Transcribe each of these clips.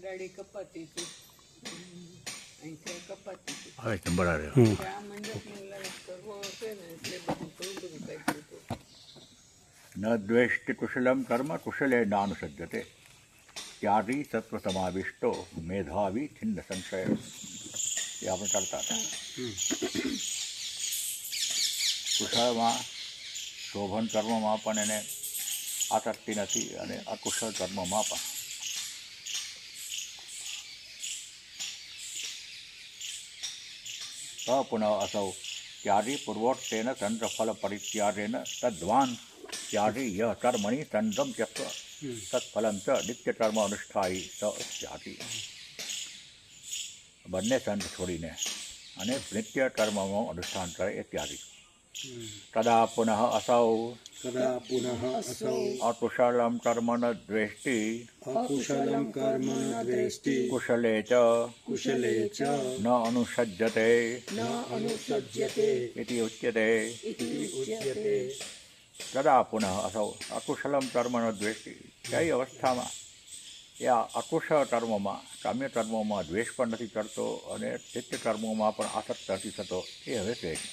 દાઢી કપાતી હતી, અહીંથી કપાતી હતી. હવે ચંબરા આ મંડપનો લાઈટ કરવો હશે ને એટલે બધું થોડું કાઢ્યું હતું. ન દ્વેષ્ટિ કુશલમ કર્મ કુશલે નાનુસજ્જતે ત્યાગી સત્વ સમાવિષ્ટો મેધાવી છિન્ન સંશય. એ આપણે કરતા હતા. કુશળમાં શોભન કર્મમાં પણ એને આસક્તિ નથી અને અકુશળ કર્મમાં પણ. પુનઃ અસૌ ત્યાગી પૂર્વોક્તેન ચંદ્રફલ પરિત્યાગેન તદ્વાન ત્યાગી યહ કર્મણિ ચંદ્રમ ત્યક્ત્વા તત્ફલમ ચ નિત્યકર્મ અનુષ્ઠાયી સ ત્યાગી. બંને ચંદ્ર છોડીને અને નિત્ય કર્મમાં અનુષ્ઠાન કરે એ ત્યાગી. તદા પુનઃ અસૌ અકુશલમ કર્મ ન દ્વેષ્ટિ કુશલે ચ ન અનુસજ્જતે ઇતિ ઉચ્યતે. તદા પુનઃ અસૌ અકુશલમ કર્મ ન દ્વેષ્ટિ. કઈ અવસ્થામાં એ અકુશળ કર્મમાં કામ્ય કર્મોમાં દ્વેષ પણ નથી કરતો અને નિત્ય કર્મોમાં પણ આસક્ત નથી થતો. એ હવે કહે છે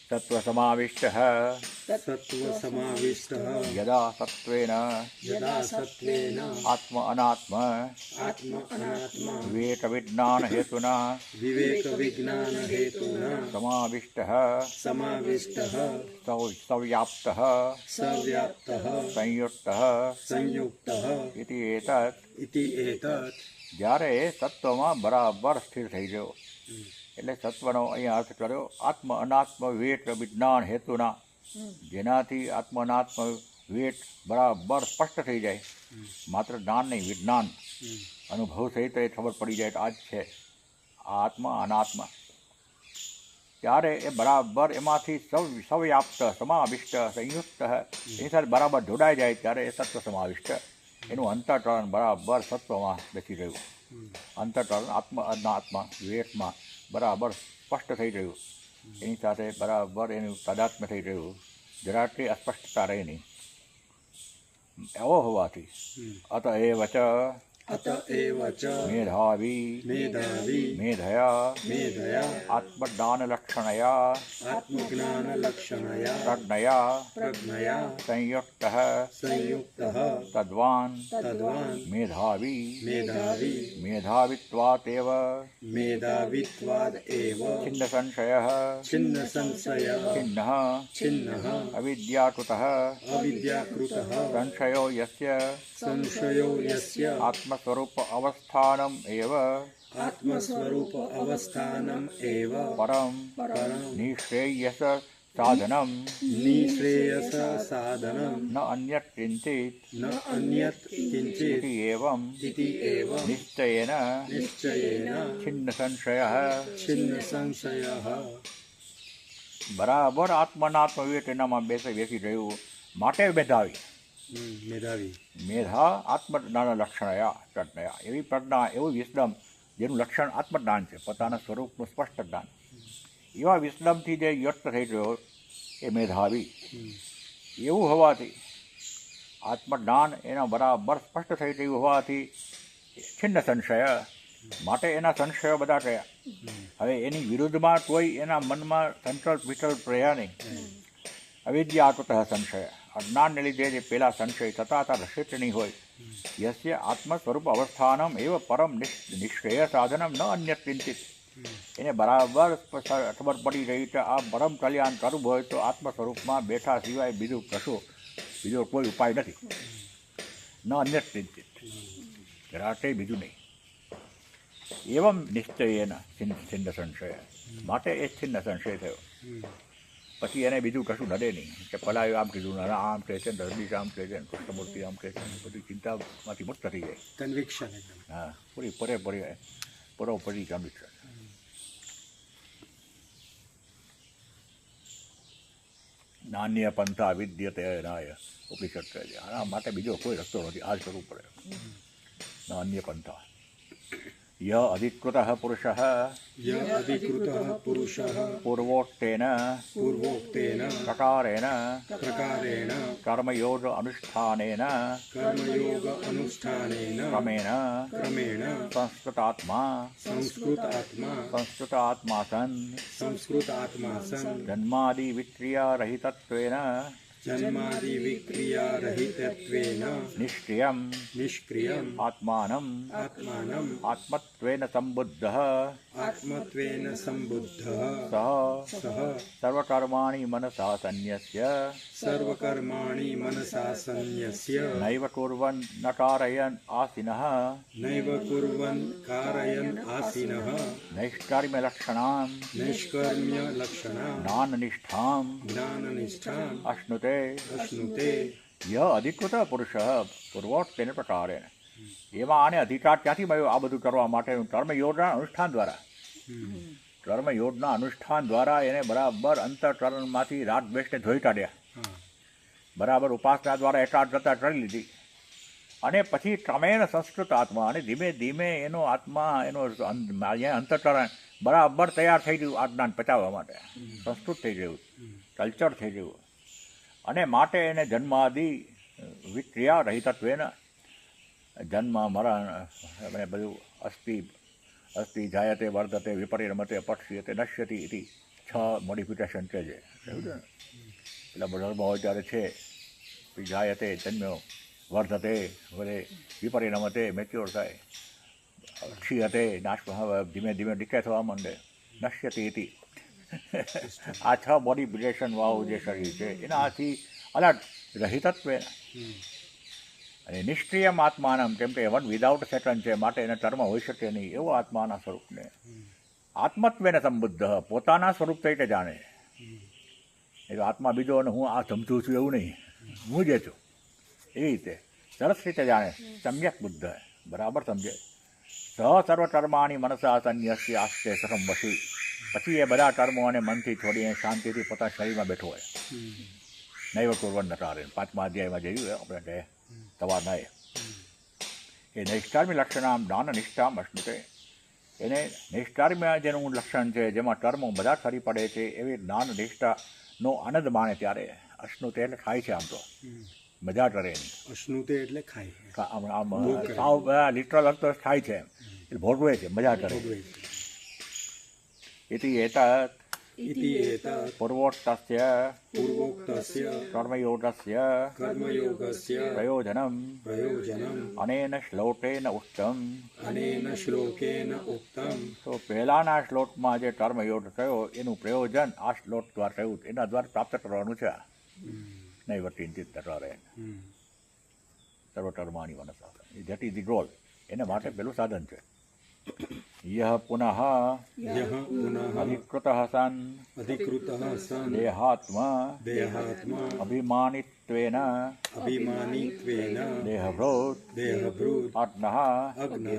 સત્વ સમાવિષ્ટ યદા સત્વેન આત્મ અનાત્મ વિવેક વિજ્ઞાન હેતુના સમાવિષ્ટ સવ્યાપ્ત સંયુક્ત ઇતિ એતત. જ્યારે સત્વમાં બરાબર સ્થિર થઈ ગયો એટલે સત્વનો અહીંયા અર્થ કર્યો આત્મ અનાત્મ વિવેક વિજ્ઞાન હેતુના. જેનાથી આત્મ અનાત્મ વિવેક બરાબર સ્પષ્ટ થઈ જાય. માત્ર જ્ઞાન નહીં, વિજ્ઞાન અનુભવ સહિત એ ખબર પડી જાય કે આ જ છે આ આત્મા અનાત્મા. ત્યારે એ બરાબર એમાંથી સવ્યાપ્ત સમાવિષ્ટ સંયુક્ત એની સાથે બરાબર જોડાઈ જાય ત્યારે એ સત્વ સમાવિષ્ટ. એનું અંતઃકરણ બરાબર સત્વમાં બેસી રહ્યું. અંતઃકરણ આત્મ અનાત્મા વિવેકમાં બરાબર સ્પષ્ટ થઈ રહ્યું. એની સાથે બરાબર એનું તાદાત્મ્ય થઈ રહ્યું. જરાકથી અસ્પષ્ટતા રહી નહીં. એવો હોવાથી અતએવ ચ મેધાવી મેધયા આત્મજ્ઞાનલક્ષણયા પ્રજ્ઞયા સંયુક્ત તદ્વાન મેધાવી મેધાવિત્વાદેવ છિન્ન સંશય છિન્ન અવિદ્યાકૃતઃ સંશયો યસ્ય આત્મસ્વરૂપ અવસ્થાનમ એવ પરમ નિશ્રેયસ સાધનમ ન અન્યત કિંચિત ઇતિ એવં નિશ્ચયેન છિન્ન સંશયઃ. બરાબર આત્મનાત્મ વિવેક એનામાં બેસી રહ્યું માટે મેધા આત્મજ્ઞાન લક્ષણયા પ્રજ્ઞયા. એવી પ્રજ્ઞા એવું વિસ્ડમ જેનું લક્ષણ આત્મજ્ઞાન છે, પોતાના સ્વરૂપનું સ્પષ્ટ જ્ઞાન. એવા વિસ્ડમથી જે વ્યક્ત થઈ ગયો એ મેધાવી. એવું હોવાથી આત્મજ્ઞાન એના બરાબર સ્પષ્ટ થઈ ગયું હોવાથી છિન્ન સંશય માટે એના સંશયો બધા ગયા. હવે એની વિરુદ્ધમાં કોઈ એના મનમાં સંકલ્પ વિકલ્પ રહ્યા નહીં. અવિદ્યાકૃત સંશય અજ્ઞાનને લીધે જે પેલા સંશય થતા હતા રસિત નહીં હોય. યસ્ય આત્મ સ્વરૂપ અવસ્થાનમ એવ પરમ નિશ્ચય સાધનમ ન અન્ય કિંચિત. એને બરાબર ખબર પડી રહી કે આ પરમ કલ્યાણ કરવું હોય તો આત્મ સ્વરૂપમાં બેઠા સિવાય બીજો કોઈ ઉપાય નથી. ન અન્ય કિંચિત રાતે બીજું નહીં. એવમ નિશ્ચયેન છિન્ન સંશય માટે એ છિન્ન સંશય થયો. પછી એને બીજું કશું નડે નહીં કે પલાય આમ કીધું આમ કહે છે દર્દી આમ કહે છે કૃષ્ણમૂર્તિ આમ કહે છે. બધી ચિંતામાંથી મુક્ત થઈ જાય. કન્વિક્શન. હા, પરોપરી કન્વિક્શન. નાન્ય પંથા વિદ્યતે નાય ઉપનિષદ કહે છે. આના માટે બીજો કોઈ રસ્તો નથી, આ જ કરવું પડે. નાન્ય પંથા ય અધિકૃતઃ પુરુષઃ ય અધિકૃતઃ પુરુષઃ પૂર્વોક્તેન પૂર્વોક્તેન પ્રકારેણ પ્રકારેણ કર્મયોગ અનુષ્ઠાનેન કર્મયોગ અનુષ્ઠાનેન ક્રમેણ ક્રમેણ સંસ્કૃતાત્મા સંસ્કૃતાત્મા સન જન્માદિ વિક્રિયા રહિતત્વેન જન્માદિ વિક્રિયા રહિતત્વેન નિષ્ક્રિયમ નિષ્ક્રિયમ આત્માનમ આત્માનમ આત્મત્વેન સંબુદ્ધઃ આત્મત્વેન સંબુદ્ધઃ સહ સહ સર્વકર્માણિ મનસા સંન્યસ્ય સર્વકર્માણિ મનસા સંન્યસ્ય નૈવ કુર્વન ન કારયન આસિનઃ નૈવ કુર્વન કારયન આસિનઃ નૈષ્કર્મ્યલક્ષણાં નૈષ્કર્મ્ય લક્ષણા જ્ઞાનનિષ્ઠાં જ્ઞાનનિષ્ઠાં અશ્નુતે અશ્નુતે ય અધિકૃત પુરુષ પૂર્વોક્તેન પ્રકારેણ. એમાં આને અધિકાર ક્યાંથી મળ્યો આ બધું કરવા માટેનું? કર્મયોગના અનુષ્ઠાન દ્વારા. કર્મયોગના અનુષ્ઠાન દ્વારા એને બરાબર અંતઃકરણમાંથી રાગ દ્વેષને ધોઈ કાઢ્યા. બરાબર ઉપાસના દ્વારા એકાગ્રતા કરી લીધી અને પછી ક્રમેણ સંસ્કૃત આત્મા, અને ધીમે ધીમે એનો આત્મા એનો અંતઃકરણ બરાબર તૈયાર થઈ ગયું આ જ્ઞાન પચાવવા માટે. સંસ્કૃત થઈ ગયું, કલ્ચર થઈ ગયું, અને માટે એને જન્માદિ વિક્રિયા રહિતત્વેન જન્મ મરણ અને બધું અસ્થિ જાયતે વર્ધતે વિપરિણમતે પક્ષીયતે નશ્યતિ ઇતિ 6 મોડિફિકેશન છે જે પેલા ધર્મ હોય ત્યારે છે. જાયતે જન્મ્યો, વર્ધતે વધે, વિપરિણમતે મેચ્યોર થાય, ક્ષીયતે નાશ ધીમે ધીમે ડીકે થવા માંડે, નશ્યતિ ઇતિ. આ 6 મોડિફિકેશન વાળું જે શરીર છે એનાથી અલગ રહિતત્વે અને નિષ્ક્રિયમ આત્માનમ, કેમ કે વન વિધાઉટ સેકન્ડ છે માટે એને ટર્મ હોઈ શકે નહીં એવો આત્માના સ્વરૂપને આત્મત્વેને સંબુદ્ધ, પોતાના સ્વરૂપ તરીકે જાણે. એટલે આત્મા બીજો અને હું આ સમજું છું એવું નહીં, હું જે છું એવી રીતે સરસ રીતે જાણે, સમ્યક બુદ્ધ બરાબર સમજે. સહ સર્વ કર્માણી મનસા સંન્યસ્ય આસ્તે સખમ વશી. પછી એ બધા કર્મો અને મનથી છોડીને શાંતિથી પોતાના શરીરમાં બેઠો હોય. નૈવ કુર્વન નકારે 5મા અધ્યાયમાં જોયું આપણે કહે સવારના એ નૈષ્કાર્મ્ય લક્ષણામ જ્ઞાન નિષ્ઠામ અશ્નુતે. એને નૈષ્કાર્મ્ય જેનું લક્ષણ છે, જેમાં કર્મો બધા ખરી પડે છે, એવી જ્ઞાન નિષ્ઠાનો આનંદ માણે ત્યારે અશ્નુતે એટલે ખાય છે. આમ તો મજા કરે એની. અશ્નુતે એટલે ખાય, આમ સાવ લિટરલ અર્થ ખાય છે, એટલે ભોગવે છે, મજા કરે. ઇતિ એતત ઇતિ એતત પૂર્વોક્તસ્ય પૂર્વોક્તસ્ય કર્મયોગસ્ય કર્મયોગસ્ય પ્રયોજનમ પ્રયોજનમ અનેન શ્લોકેન ઉક્તમ. અનેન શ્લોકેન ઉક્તમ. તો પહેલાના શ્લોકમાં જે કર્મયોગ થયો એનું પ્રયોજન આ શ્લોક દ્વારા થયું, એના દ્વારા પ્રાપ્ત કરવાનું છે. નૈવ કિંચિત કરે સર્વકર્માણી મનસા, ધેટ ઇઝ ધી ગોલ. એના માટે પેલું સાધન છે. યહ પુનઃ યહ પુનઃ અધિકૃતઃ સન અધિકૃતઃ સન દેહાત્મા દેહાત્મા અભિમાનિત્વેન અભિમાનિત્વેન દેહભૃત દેહભૃત અગ્નઃ અગ્નઃ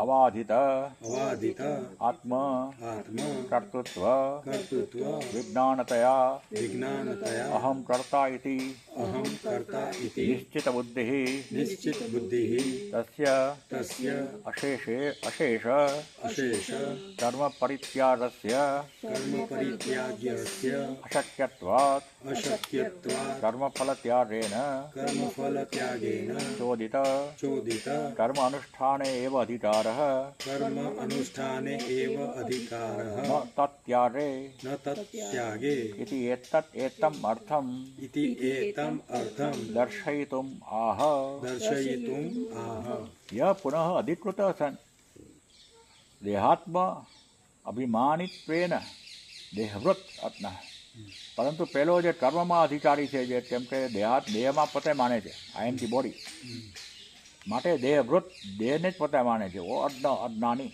અવાધિત અવાધિત આત્મ આત્મા કર્તૃત્વ કર્તૃત્વ વિજ્ઞાનતયા વિજ્ઞાનતયા અહમ કર્તા ઇતિ અહમ કર્તા ઇતિ નિશ્ચિત બુદ્ધિ નિશ્ચિત બુદ્ધિ તસ્ય તસ્ય અશેષ અશેષ કર્મ પરિત્યાગસ્ય કર્મ પરિત્યાગ્યસ્ય અશક્યત્વાत् અશક્યત્વાत् કર્મફલ ત્યાગેન કર્મફલ ત્યાગેન ચોદિત ચોદિત કર્મ અનુષ્ઠાને એવ અધિકારઃ કર્મ અનુષ્ઠાને એવ અધિકારઃ ન તત્યાગે ન તત્યાગે ઇતિ એતમ અર્થમ ઇતિ એતમ અર્થમ દર્શયિતુમ આહ. દર્શયિતુમ આહ. ય પુનઃ અધિકૃત સન દેહાત્મ અભિમાનિત્વેન દેહવૃત આત્મા. પરંતુ પેલો જે કર્મમાં અધિકારી છે, જે કેમ કે દેહમાં પોતે માને છે, આઈ એમ ધી બોડી, માટે દેહવૃત દેહને જ પોતે માને છે. ઓ અજ્ઞાની.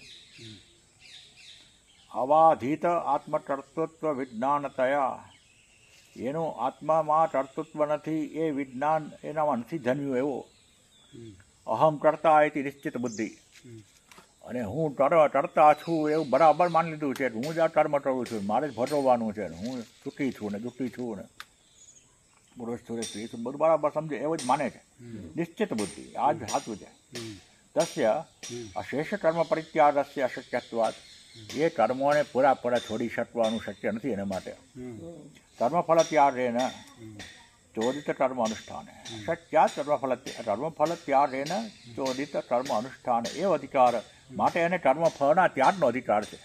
અવાધિત આત્મકર્તૃત્વ વિજ્ઞાનતયા, એનું આત્મામાં કર્તૃત્વ નથી, એ વિજ્ઞાન એનામાં નથી જન્મ્યું એવો. અહમ કરતા એથી નિશ્ચિત બુદ્ધિ, અને હું કરતા છું એવું બરાબર માની લીધું છે. હું જ આ કર્મ કરું છું, મારે જ ભોગવવાનું છે, હું સુખી છું ને દુઃખી છું ને પુરુષ છું ને સ્ત્રી છું, બધું બરાબર સમજે એવું જ માને છે. નિશ્ચિત બુદ્ધિ આ જ સાચું છે. તસ્ય અશેષ કર્મ પરિત્યાગસ્ય અશક્યત્વાદ, એ કર્મોને પૂરા છોડી શકવાનું શક્ય નથી. એના માટે કર્મફળ ત્યાગેન ચોદિત કર્મ અનુષ્ઠાન શક્યા કર્મફળ ત્યાગેન ચોદિત કર્મ અનુષ્ઠાન એવ અધિકાર, માટે એને કર્મફળના ત્યાગનો અધિકાર છે.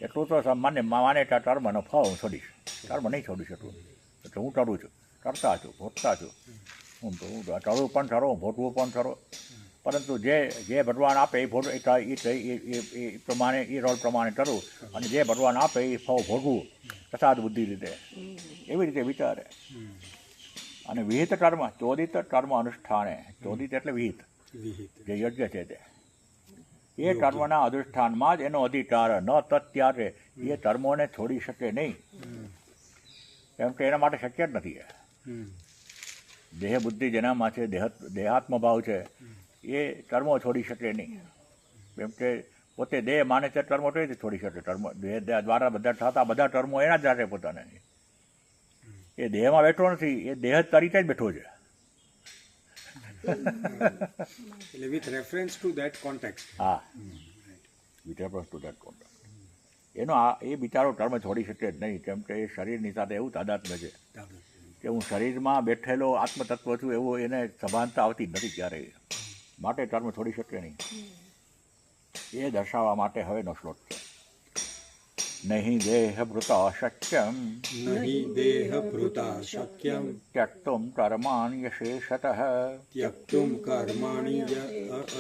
એટલું તો સામાન્ય માને કે કર્મનો ફળ હું છોડીશ, કર્મ નહીં છોડી શકું. એટલે હું કરું છું, કરતા છું, ભોગતા છું. હું કરવું પણ ખરો, ભોગવું પણ ખરો. પરંતુ જે ભગવાન આપે એ પ્રમાણે, એ રોલ પ્રમાણે કરું, અને જે ભગવાન આપે એ ફળ ભોગવું પ્રસાદ બુદ્ધિ રીતે, એવી રીતે વિચારે. અને વિહિત કર્મ ચોદિત કર્મ અનુષ્ઠાને, ચોદિત એટલે વિહિત, જે યોગ્ય છે તે, એ કર્મના અનુષ્ઠાનમાં જ એનો અધિકાર. ન તત્યારે એ કર્મોને છોડી શકે નહીં, કેમ કે એના માટે શક્ય જ નથી. દેહ બુદ્ધિ જેનામાં છે, દેહાત્મ ભાવ છે, એ કર્મો છોડી શકે નહીં. કેમ કે પોતે દેહ માને છે, કર્મો કઈ રીતે છોડી શકે? કર્મ દેહ દ્વારા બધા કર્મો એના જ રાખે પોતાને. એ દેહમાં બેઠો નથી, એ દેહ તરીકે જ બેઠો છે. with reference to that context. હા, with reference to that contact. એનો એ બિચારો કર્મ છોડી શકે જ નહીં, કેમ કે એ શરીરની સાથે એવું તાદાત્મ્ય છે કે હું શરીરમાં બેઠેલો આત્મતત્વ છું, એવું એને સભાનતા આવતી જ નથી ક્યારેય. માટે કર્મ છોડી શકે નહીં. એ દર્શાવવા માટે હવેનો શ્લોક છે. નહીં દેહ ભૃતા શક્યમ, નહીં દેહ ભૃતા શક્યમ ત્યક્તુમ કર્માણ્ય શેષતઃ, ત્યક્તુમ કર્માણિ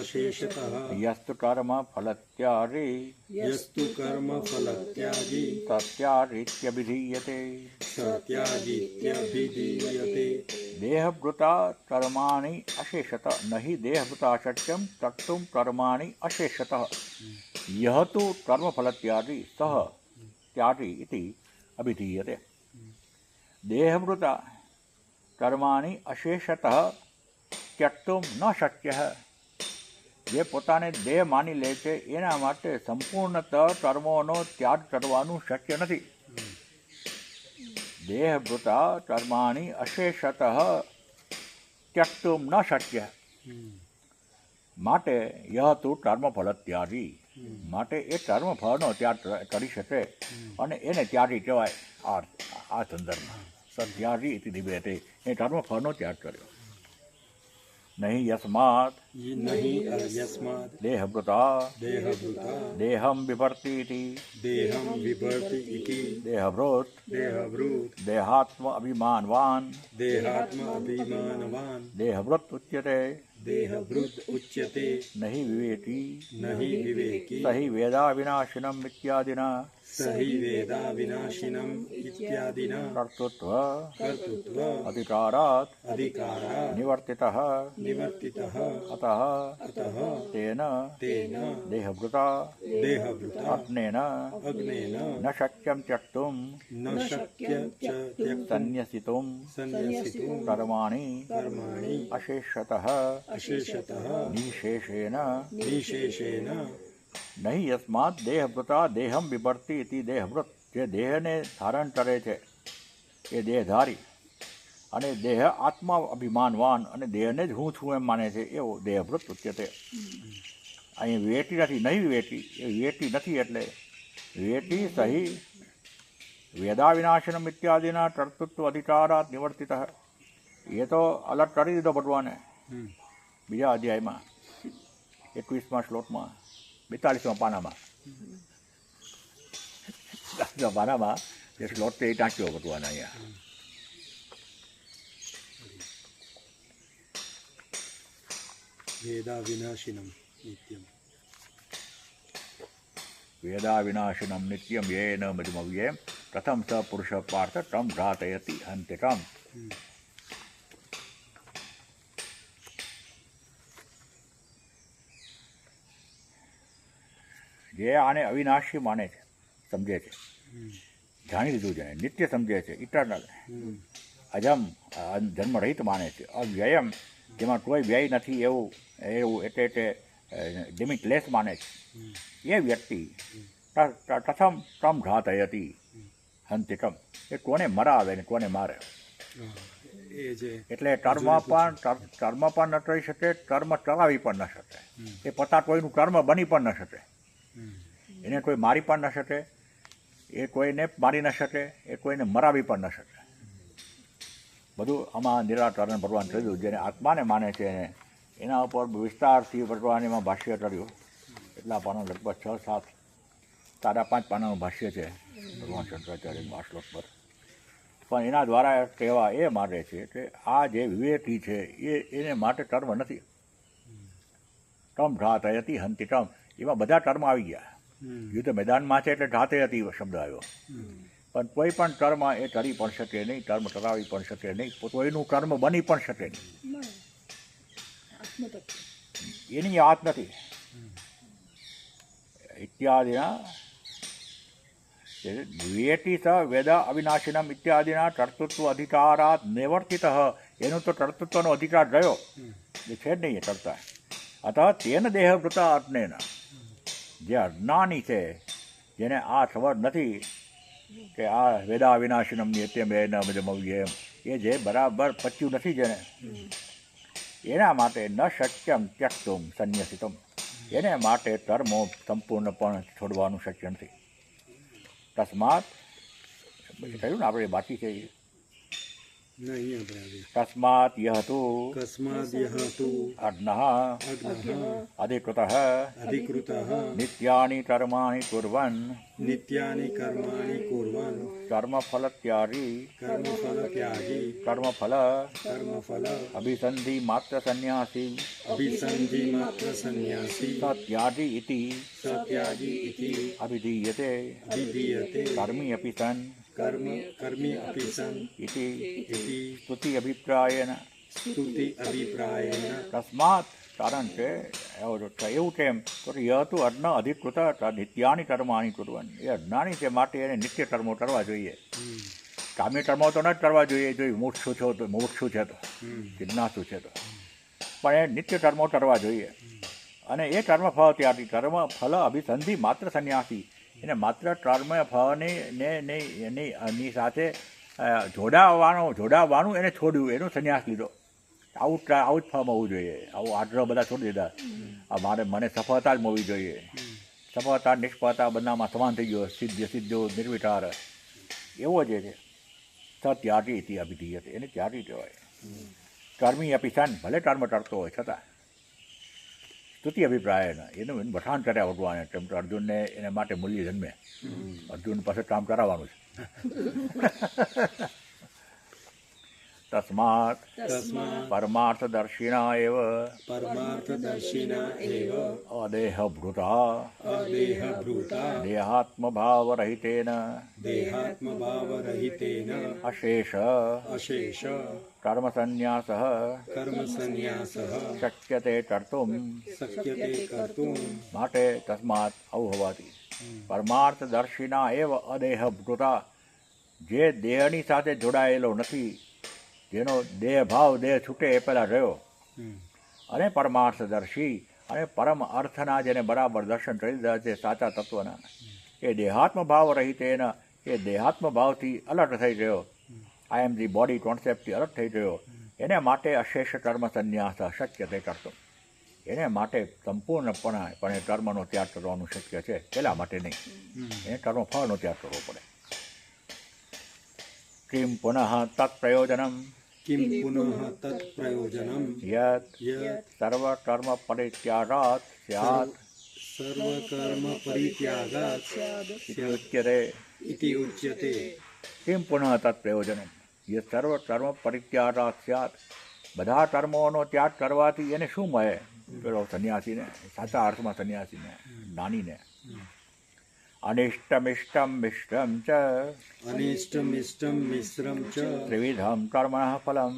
અશેષતઃ, યસ્તુ કર્મ ફલત્યાગી, યસ્તુ કર્મ ફલત્યાગી, તત્યાગીત્યભિધીયતે. સત્યાગીત્યભિધીયતે. દેહભૃતા કર્માણિ અશેષત, નહીં દેહભૃતા શક્યમ ત્યક્તુમ કર્માણિ અશેષત, યહ તુ કર્મફલત્યાગી સહ ત્યાગી ઇતિ અભિધીયતે. દેહભૃતા કર્માણિ અશેષત ત્યક્તુમ ન શક્ય, જે પોતાને દેહ માની લે છે એના માટે સંપૂર્ણતઃ કર્મોનો ત્યાગ કરવાનું શક્ય નથી. દેહભૃતા કર્માણિ અશેષત ત્યક્તુમ ન શક્ય, માટે યહ તુ કર્મફળ ત્યાગી, માટે એ કર્મફળનો ત્યાગ કરી શકે, અને એને ત્યાગી કહેવાય. આ સંદર્ભમાં સત્યાગી ઇતિ નિવેતે, એ કર્મફળનો ત્યાગ કર્યો. નહીં યસ્માત, નહીં યસ્માદ દેહભૃતા દેહભૃતા દેહમ બિભર્તિ ઇતિ, દેહમ વિભર્તિ ઇતિ, દેહભૃત દેહભૃત દેહાત્મ અભિમાનવાન, દેહાત્મ અભિમાનવાન, દેહભૃત ઉચ્યતે દેહભૃત ઉચ્યતે. નહીં વિવેકી, નહીં વિવેકી, સહિ વેદા વિનાશિનમ ઇત્યાદિના સહિ વેદા વિનાશિનમ ઇત્યાદિના કર્તૃત્વ કર્તૃત્વ અધિકારાત અધિકારાत् નિવર્તિતઃ, નિવર્તિતઃ, અતઃ અતઃ તેન તેન દેહભૃતા દેહભૃતા અગ્નેન અગ્નેન ન શક્યમ ત્યક્તુમ ન શક્ય ચ ત્યક્તુમ સંન્યસિતુમ સંન્યસિતુમ કર્માણિ કર્માણિ અશેષતઃ અશેષતઃ નિશેષેન. નિશેષેન. નહીં યસ્માત દેહભૃતા દેહમ બિભર્તિ ઇતિ, દેહભૃત જે દેહને ધારણ કરે છે એ દેહધારી, અને દેહ આત્મા અભિમાનવાન, અને દેહને જ હું છું એમ માને છે, એવો દેહભૃત ઉચ્યતે. અહીં વિવેટી નથી, નહીં વિવેટી, એ વિવેટી નથી. એટલે વિવેટી સહી વેદા વિનાશનમ ઇત્યાદિના કર્તૃત્વ અધિકારાત નિવર્તિત, એ તો અલગ કરી દીધો ભગવાને બીજા અધ્યાયમાં 21મા શ્લોકમાં, 42મા પાનામાં, 10મા પાનામાં એ શ્લોક તે ટાંક્યો ભગવાન અહીંયા. વેદા વિનાશિનમ નિત્યમ. વેદા વિનાશિનમ નિત્યમ યેન મજમવ્યે પ્રથમ સ પુરુષ પાર્થ તમ ઘાતયતિ અંતિકમ. જે આને અવિનાશી માને છે, સમજે છે, જાણી લીધું છે, નિત્ય સમજે છે, ઇટરનલ, અજમ જન્મરહિત માને છે, અવ્યયમ જેમાં કોઈ વ્યય નથી, એવું એટલે લિમિટલેસ માને છે, એ વ્યક્તિ પ્રથમ તમ ઘાતયતિ હંતિકમ, એ કોને મરાવે ને કોને મારે. એ જે એટલે ટર્મ પણ ન ટળી શકે, ટર્મ ટળાવી પણ ન શકે. એ પોતા કોઈનું ટર્મ બની પણ ન શકે. એને કોઈ મારી પણ ન શકે, એ કોઈને મારી ન શકે, એ કોઈને મરાવી પણ ન શકે. બધું આમાં નિરાકરણ ભગવાન થયું. જેને આત્માને માને છે એના ઉપર વિસ્તારથી ભગવાન એમાં ભાષ્ય કર્યું. એટલા પાનો લગભગ 6-7 5.5 પાનાનું ભાષ્ય છે ભગવાન શંકરાચાર્યનું આ શ્લોક પર. પણ એના દ્વારા કહેવા એ માટે છે કે આ જે વિવેકી છે એને માટે ટર્મ નથી. ટર્મ ઘાત હતી હંતી ટર્મ, એમાં બધા ટર્મ આવી ગયા. યુદ્ધ મેદાનમાં છે એટલે ઘાતે હતી શબ્દ આવ્યો. પણ કોઈ પણ ટર્મ એ ટળી પણ શકે નહીં, ટર્મ ટળાવી પણ શકે નહીં, કોઈનું ટર્મ બની પણ શકે નહીં. એની વાત નથી. ઇત્યાદિના વિયેતિ સ વેદ અવિનાશિનમ ઇત્યાદિના કર્તૃત્વ અધિકારાત નિવર્તિત. એનું તો કર્તૃત્વનો અધિકાર ગયો, એ છે જ નહીં એ કરતા. અતઃ તેન દેહવૃતા આત્મેન, જે અજ્ઞાની છે, જેને આ ખબર નથી કે આ વેદા અવિનાશિનમની અત્યમેન એમ, એ જે બરાબર પચ્યું નથી જેને, એના માટે ન શક્યમ ત્યક્તુમ સંન્યસિતમ, એને માટે કર્મો સંપૂર્ણપણે છોડવાનું શક્ય નથી. તસ્માત કહ્યું ને આપણે બાકી છે તસ્માત યહતુ અજ્ઞઃ અધિકૃતઃ નિત્યાની કર્માણિ કુર્વન કર્મફલત્યાગી કર્મફલ અભિસંધિ માત્ર સંન્યાસી સત્યાગી ઇતિ અભિધીયતે કર્મી અપિ સન ઇતિ સ્તુતિ અભિપ્રાયેન. તસ્માત કારણ કે એવું કેમ તો યતુ અજ્ઞ અધિકૃત નિત્યાની કર્માણી કુર્વન, એ અજ્ઞાની છે માટે એને નિત્ય કર્મો કરવા જોઈએ. કામ્ય કર્મો તો ન જ કરવા જોઈએ જો મુક્ષુ છો તો, મુક્ષુ છે તો, જિજ્ઞાસુ છે તો, પણ એ નિત્ય કર્મો કરવા જોઈએ. અને એ કર્મ ફળ ત્યાગી, કર્મ ફલ અભિસંધિ માત્ર સંન્યાસી, એને માત્ર કર્મ ફળની સાથે જોડાવાનું એને છોડ્યું, એનું સંન્યાસ લીધો. આવું જ ફળમાં હોવું જોઈએ. આવું આગ્રહ બધા છોડી દીધા. મને સફળતા જ મળવી જોઈએ. સફળતા નિષ્ફળતા બંનેમાં સમાન થઈ ગયો, સિદ્ધો નિર્વિકાર એવો જે છે. સત્યાગી ઇતિ અભિધીયતે, એને ત્યાગી કહેવાય. કર્મી અપી સન, ભલે કર્મ કરતો હોય છતાં. સ્તુતિ અભિપ્રાય એનું વખાણ કર્યા ભગવાને, કેમ કે અર્જુનને એને માટે મૂલ્ય જન્મે. અર્જુન પાસે કામ કરાવવાનું છે. તસ્માત પરમાર્થદર્શિના એવ અદેહભૃતા દેહાત્મભાવરહિતેન અશેષ કર્મસન્ન્યાસઃ શક્યતે કર્તુમ. માટે તસ્માત આવું હોવાથી પરમાર્થદર્શિના એવ અદેહભૃતા, જે દેહની સાથે જોડાયેલો નથી, જેનો દેહ ભાવ દેહ છૂટે એ પહેલાં રહ્યો, અને પરમાર્થદર્શી અને પરમ અર્થના જેને બરાબર દર્શન કરી દીધા છે સાચા તત્વના, એ દેહાત્મ ભાવ રહિત એના, એ દેહાત્મ ભાવથી અલગ થઈ ગયો, આઈ એમ ધી બોડી કોન્સેપ્ટથી અલગ થઈ ગયો, એને માટે અશેષ કર્મ સંન્યાસ શક્ય તે કરતો. એને માટે સંપૂર્ણપણે કર્મનો ત્યાગ કરવાનું શક્ય છે, પેલા માટે નહીં. એને કર્મ ફળનો ત્યાગ કરવો પડે. કિમ પુનઃ તત્પ્રયોજનમ યત સર્વકર્મ પરિત્યાગાત સ્યાત ઇતિ ઉચ્યતે. કિમ પુનઃ તત્પ્રયોજનમ યત સર્વકર્મ પરિત્યાગાત સ્યાત, બધા કર્મોનો ત્યાગ કરવાથી એને શું મળે? પેલો સંન્યાસીને, સાચા અર્થમાં સંન્યાસીને, જ્ઞાનીને. અનિષ્ટમિષ્ટમ મિશ્રમ ચ ત્રિવિધમ કર્મણઃ ફલમ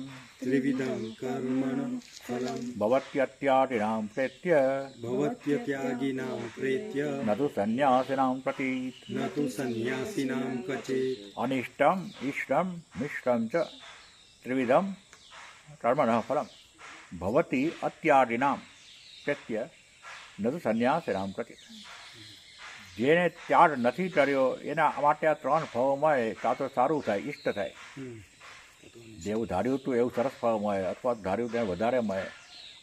ભવત્યત્યાગિનાં પ્રેત્ય ન તુ સંન્યાસિનાં પ્રતિ. અનિષ્ટમ ઇષ્ટમ મિશ્રમ ચ ત્રિવિધમ કર્મણઃ ફલમ ભવતિ અત્યાગિનાં પ્રત્ય ન તુ સંન્યાસિનાં પ્રતિ. જેને ત્યાગ નથી કર્યો એના માટે આ ત્રણ ફળો મળે, કાં તો સારું થાય, ઇષ્ટ થાય, જેવું ધાર્યું હતું એવું સરસ ફળ મળે, અથવા ધાર્યું તેને વધારે મળે,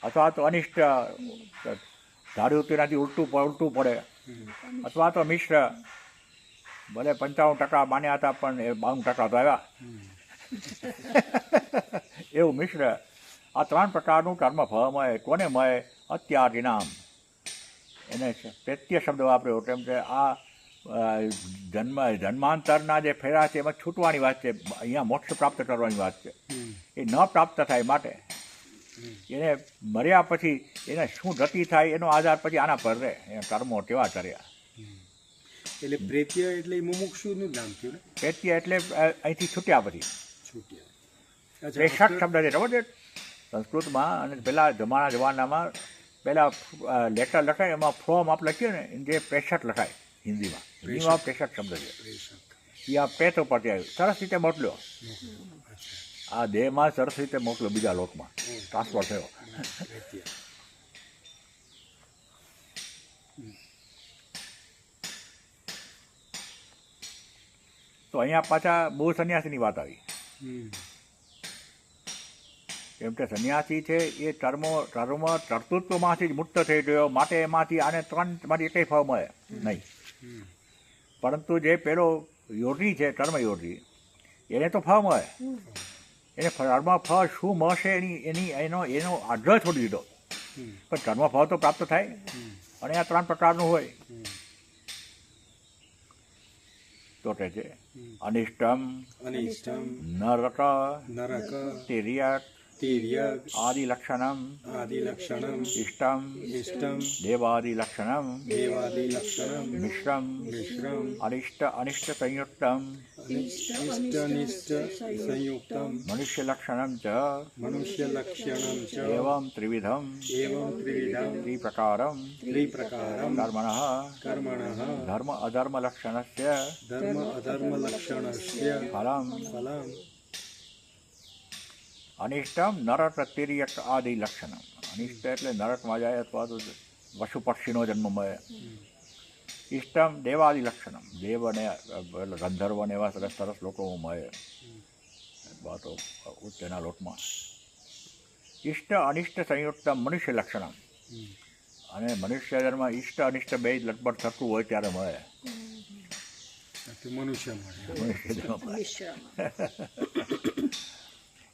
અથવા તો અનિષ્ટ ધાર્યું હતું એનાથી ઉલટું પડે, અથવા તો મિશ્ર ભલે 95% માન્યા હતા પણ એ 92% તો આવ્યા એવું મિશ્ર. આ 3 પ્રકારનું કર્મ ફળ મળે. કોને મળે? અત્યાધિનામ. એને પ્રત્ય શબ્દ વાપર્યો કેમ કે આ જન્માંતરના જે ફેરા છે એમાં છૂટવાની વાત છે, અહીંયા મોક્ષ પ્રાપ્ત કરવાની વાત છે. એ ન પ્રાપ્ત થાય માટે એને મર્યા પછી એને શું ગતિ થાય એનો આધાર પછી આના પર રહે. એ કર્મો કેવા કર્યા. એટલે પ્રેત્ય એટલે મુમુક્ષુનું નામ થયું ને? પ્રત્ય એટલે અહીંથી છૂટ્યા પછી. છૂટ્યા. પ્રેષક શબ્દ છે ખબર છે સંસ્કૃતમાં, અને પેલા જમાનામાં પહેલાં લેટર લખાય એમાં ફ્રોમ આપણે લખીએ ને જે પ્રેષક લખાય હિન્દીમાં. હિન્દીમાં પ્રેષક શબ્દ છે. એ આ પ્રેત ઉપરથી આવ્યું. સરસ રીતે મોકલ્યો. આ દેહમાં સરસ રીતે મોકલ્યો બીજા લોકમાં ટ્રાન્સફર થયો. તો અહીંયા પાછા બહુ સંન્યાસીની વાત આવી. કેમ કે સંન્યાસી છે એ કર્તૃત્વમાંથી જ મુક્ત થઈ ગયો, માટે એમાંથી આને 3માંથી એકઈ ફળ મળે નહીં. પરંતુ જે પેલો યોગી છે કર્મયોગી એને તો ફળ મળે. એને કર્મફળ શું મળશે એનો આગ્રહ છોડી દીધો. પણ કર્મફળ તો પ્રાપ્ત થાય, અને આ 3 પ્રકારનું હોય. તો કહે છે અનિષ્ટમ નરક તિર્યક આદિલક્ષણમ ઇષ્ટમ દેવાદિલક્ષણમ મિશ્રમ અનિષ્ટ સંયુક્તમ મનુષ્યલક્ષણમ ચ એવં ત્રિવિધમ ત્રિપ્રકારમ કર્મણઃ ધર્મ અધર્મલક્ષણસ્ય ફલમ અનિષ્ટમ નરક તિર્યક આદિ લક્ષણમ. અનિષ્ટ એટલે નરકમાં જાય અથવા તો પશુ પક્ષીનો જન્મ મળે. ઇષ્ટમ દેવાદિ લક્ષણમ, દેવ અને ગંધર્વ ને એવા સરસ સરસ લોકો મળે અથવા તો ઉચ્ચના લોકમાં. ઇષ્ટ અનિષ્ટ સંયુક્તમ મનુષ્ય લક્ષણમ, અને મનુષ્ય જન્મ ઇષ્ટ અનિષ્ટ બે લગભગ થતું હોય ત્યારે મળે. મનુષ્ય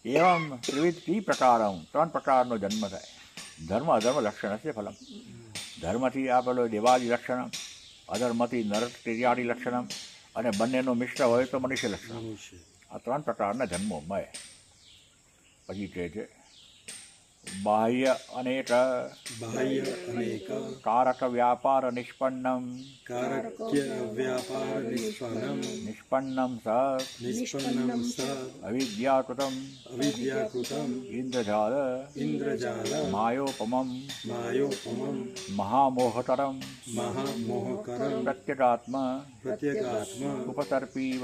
એવમ ત્રિપ્રકારમ 3 પ્રકારનો જન્મ થાય. ધર્મ અધર્મ લક્ષણ છે ફલમ. ધર્મથી આ પેલો દેવાદિ લક્ષણમ, અધર્મથી નરક તિર્યાદિ લક્ષણમ, અને બંનેનો મિશ્ર હોય તો મનુષ્ય લક્ષણ. આ 3 પ્રકારના જન્મો મળે. પછી કહે છે બાહ્ય અનેક કારક વ્યાપાર નિષ્પન્નમ નિષ્પન્નમ સત અવિદ્યાકૃતમ ઇન્દ્રજાલ માયોપમમ મહામોહતરમ પ્રત્યેગાત્મ ઉપસર્પીવ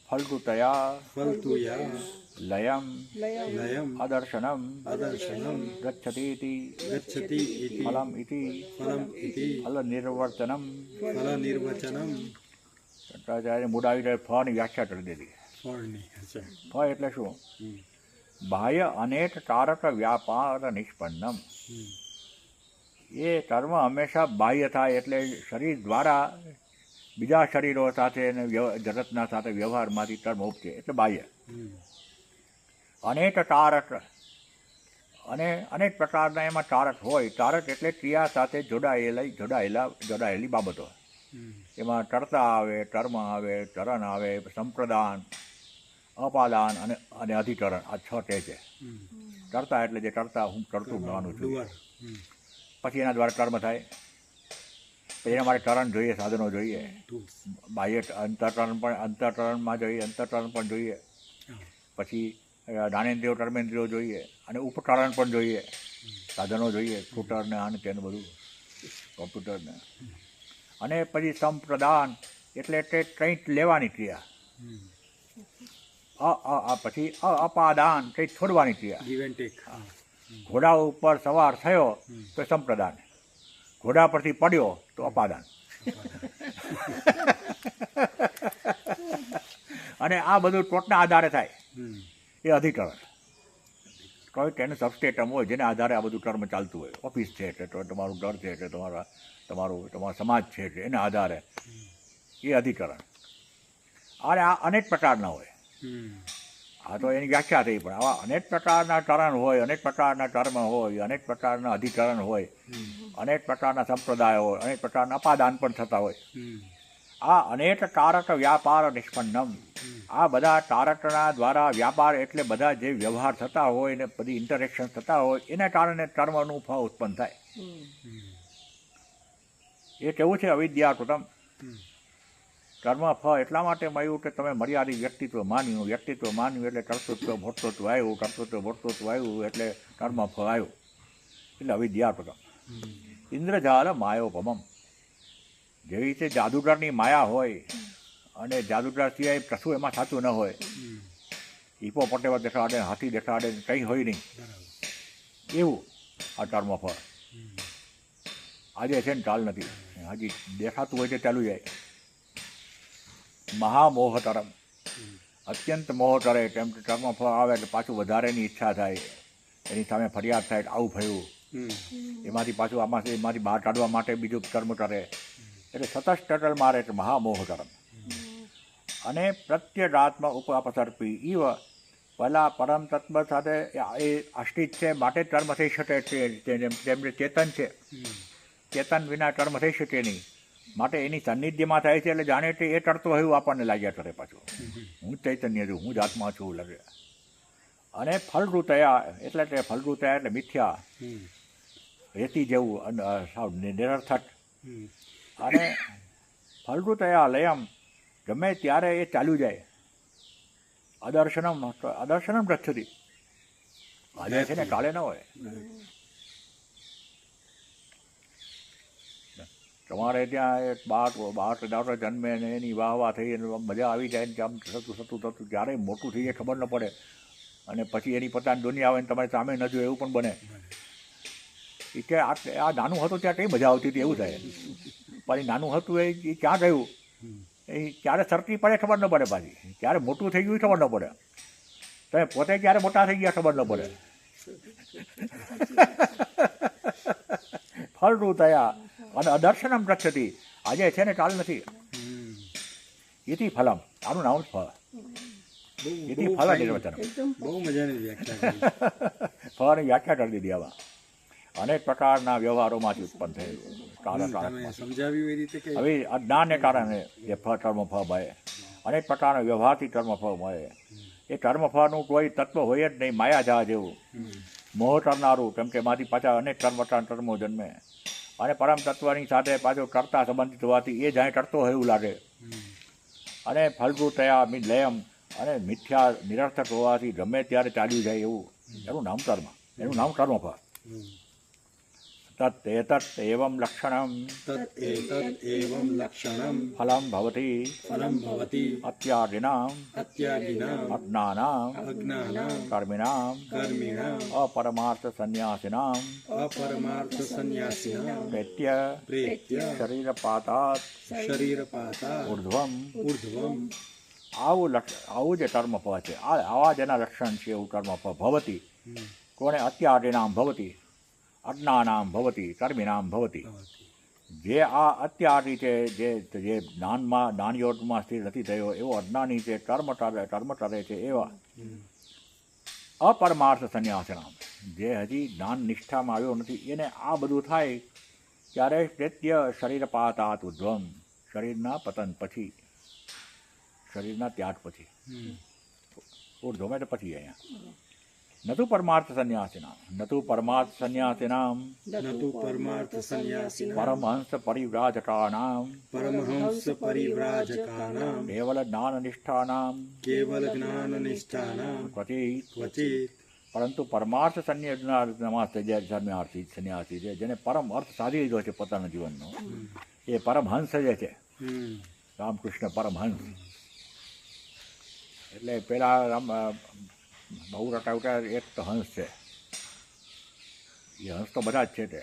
ફલ્ગુતયા લયમ અદર્શનમ ગચ્છતિ ફલમ ઇતિ ફલનિર્વચનમ. શંકરાચાર્ય મૂળ આવી ફળની વ્યાખ્યા કરી દીધી. ફળ એટલે શું? બાહ્ય અનેક કારક વ્યાપાર નિષ્પન્નમ. એ કર્મ હંમેશા બાહ્ય થાય એટલે શરીર દ્વારા બીજા શરીરો સાથે અને જગતના સાથે વ્યવહારમાંથી કર્મ ઉપજે એટલે બાહ્ય. અનેક તારક, અને અનેક પ્રકારના એમાં તારક હોય. તારક એટલે ક્રિયા સાથે જોડાયેલી બાબતો. એમાં કર્તા આવે, કર્મ આવે, ચરણ આવે, સંપ્રદાન, અપાદાન અને અધિકરણ. આ 6 તે છે. કર્તા એટલે જે કર્તા હું કરતું માનું છું. પછી એના દ્વારા કર્મ થાય. પછી એના માટે કરણ જોઈએ, સાધનો જોઈએ. બાહ્ય અંતઃકરણમાં જોઈએ, અંતઃકરણ પણ જોઈએ. પછી જ્ઞાનેન્દ્રિયો કર્મેન્દ્રિયો જોઈએ, અને ઉપકરણ પણ જોઈએ, સાધનો જોઈએ, સ્કૂટરને આને તેને બધું, કોમ્પ્યુટરને. અને પછી સંપ્રદાન એટલે કંઈક લેવાની ક્રિયા. પછી અપાદાન કંઈક છોડવાની ક્રિયા. ઘોડા ઉપર સવાર થયો તો સંપ્રદાન, ઘોડા પરથી પડ્યો તો અપાદાન. અને આ બધું ટોટના આધારે થાય હમ. એ અધિકરણ. કોઈ તેનું સબસ્ટેટમ હોય જેને આધારે આ બધું ટર્મ ચાલતું હોય. ઓફિસ છે એટલે તો તમારું ઘર છે એટલે તમારો સમાજ છે એટલે એના આધારે એ અધિકરણ. અને આ અનેક પ્રકારના હોય. હમ. આ તો એની વ્યાખ્યા થઈ, પણ આવા અનેક પ્રકારના ટર્મ હોય, અનેક પ્રકારના ટર્મ હોય, અનેક પ્રકારના અધિકરણ હોય, અનેક પ્રકારના સંપ્રદાય હોય, અનેક પ્રકારના અપાદાન પણ થતા હોય. હમ. આ અનેક તારક વ્યાપાર નિષ્પન્નમ. આ બધા તારકના દ્વારા વ્યાપાર એટલે બધા જે વ્યવહાર થતા હોય ને બધી ઇન્ટરેક્શન થતા હોય એને કારણે કર્મનું ફળ ઉત્પન્ન થાય. એ કેવું છે અવિદ્યાકૃતમ. કર્મ ફળ એટલા માટે મળ્યું કે તમે મર્યાદિત વ્યક્તિત્વ માન્યું. વ્યક્તિત્વ માન્યું એટલે કર્તૃત્વ ભોક્તૃત્વ આવ્યું. કર્તૃત્વ ભોક્તૃત્વ આવ્યું એટલે કર્મ ફળ આવ્યું. એટલે અવિદ્યાકૃતમ. ઇન્દ્રજાલ માયોપમમ. જેવી રીતે જાદુગરની માયા હોય અને જાદુગર સિવાય કશું એમાં થતું ન હોય. હિપોપોટેમસ દેખાડે, હાથી દેખાડે, કંઈ હોય નહીં, એવું આ કર્મફળ. આજે છે ને કાલ નથી, હજી દેખાતું હોય તે ચાલુ જાય. મહામોહતરમ. અત્યંત મોહ કરે તેમ કર્મફળ આવે એટલે પાછું વધારેની ઈચ્છા થાય, એની સામે ફરિયાદ થાય કે આવું થયું, એમાંથી પાછું એમાંથી બહાર કાઢવા માટે બીજું કર્મ કરે, એટલે સતત સ્ટટલ મારે એટલે મહામોહતરમ. અને પ્રત્યેગાત્મ ઉપાપસર્પી ઇવ. પહેલાં પરમ તત્વ સાથે એ આશ્રિત છે માટે કર્મ થઈ શકે છે. તેમને ચેતન છે, ચેતન વિના કર્મ થઈ શકે નહીં, માટે એની સાનિધ્યમાં થાય છે એટલે જાણે કે એ કરતો હોય એવું આપણને લાગ્યા કરે. પાછું હું ચૈતન્ય છું, હું જ આત્મા છું લાગે. અને ફલરૂતયા એટલે ફલરૂતયા એટલે મિથ્યા, રેતી જેવું સાવ નિરર્થક. અને ફલરૂતયા લયમ. ગમે ત્યારે એ ચાલ્યું જાય. અદર્શનમ ગચ્છતિ. આજે છે ને કાલે ન હોય. તમારે ત્યાં એક બાળક દાડો જન્મે ને એની વાહ થઈ અને મજા આવી જાય ને આમ થતું ક્યારેય મોટું થઈ જાય ખબર ન પડે, અને પછી એની પોતાની દુનિયા આવે ને તમારે સામે ન જોઈએ એવું પણ બને. એ કે આ નાનું હતું ત્યાં કઈ મજા આવતી હતી એવું થાય. પણ એ નાનું હતું એ ક્યાં ગયું, એ ક્યારે સરકી પડે ખબર ન પડે, પાછી ક્યારે મોટું થઈ ગયું ખબર ન પડે, તમે પોતે ક્યારે મોટા થઈ ગયા ખબર ન પડે. ફલરૂ થયા અને અદર્શનમ ગચ્છતિ. આજે છે ને કાલ નથી. ઇતિ ફલમ. આનું નામ જ ફળ. ઇતિ ફલ નિર્વચનમ. બહુ મજાની વ્યાખ્યા. ફળની વ્યાખ્યા કરી દીધી આવા. અનેક પ્રકારના વ્યવહારોમાંથી ઉત્પન્ન થયેલું. સમજાવ્યું એ રીતે હવે અજ્ઞાનને કારણે જે કર્મફળ મળે, અનેક પ્રકારના વ્યવહારથી કર્મફળ મળે. એ કર્મફળનું કોઈ તત્વ હોય જ નહીં, માયાજાળ જેવું મોહ કરનારું. કેમ કે એમાંથી પાછા અનેક કર્મો જન્મે, અને પરમ તત્વની સાથે પાછો કરતા સંબંધિત હોવાથી એ જાણે કરતો હોય એવું લાગે. અને ફલરૂતયા લયમ. અને મિથ્યા નિરર્થક હોવાથી ગમે ત્યારે ચાલ્યું જાય એવું. એનું નામ કર્મ, એનું નામ કર્મફળ. તત એવં લક્ષણમ ફલમ ભવતી અત્યાદિનામ અજ્ઞાનામ કર્મિણામ અપરમાર્થ સંન્યાસિનામ પ્રેત્ય શરીરપાતાત ઉર્ધ્વમ. આવું જે કર્મફળ છે, આવા જેના લક્ષણ છે એવું કર્મફળ ભવતી. કોને? અત્યાદિનામ ભવતી, અજ્ઞાનામ ભવતી, કર્મિણામ ભવતી. જે આ અત્યાદી છે, જે જ્ઞાનયોગમાં સ્થિર નથી થયો એવો અજ્ઞાની છે, કર્મ કરે છે એવા અપરમાર્થ સંન્યાસનામ, જે હજી જ્ઞાન નિષ્ઠામાં આવ્યો નથી, એને આ બધું થાય ત્યારે પ્રેત્ય શરીરપાતાત ઉદ્ધવમ. શરીરના પતન પછી, શરીરના ત્યાગ પછી. ઉર્ધ્વમ એટલે પછી અહીંયા. નતુ પરમાર્થ સંન્યાસિનામ, નતુ પરમાર્થ સંન્યાસિનામ, પરમહંસ પરિવ્રાજકાનામ, કેવલ જ્ઞાનનિષ્ઠાનામ, ક્વચિત. પરંતુ પરમાર્થ સંન્યાસી છે, જેને પરમ અર્થ સાધી લીધો છે પોતાના જીવનનો, એ પરમહંસ જે છે, રામકૃષ્ણ પરમહંસ. એટલે પેલા બહુ રટાવટા એક તો હંસ છે, એ હંસ તો બધા જ છે તે.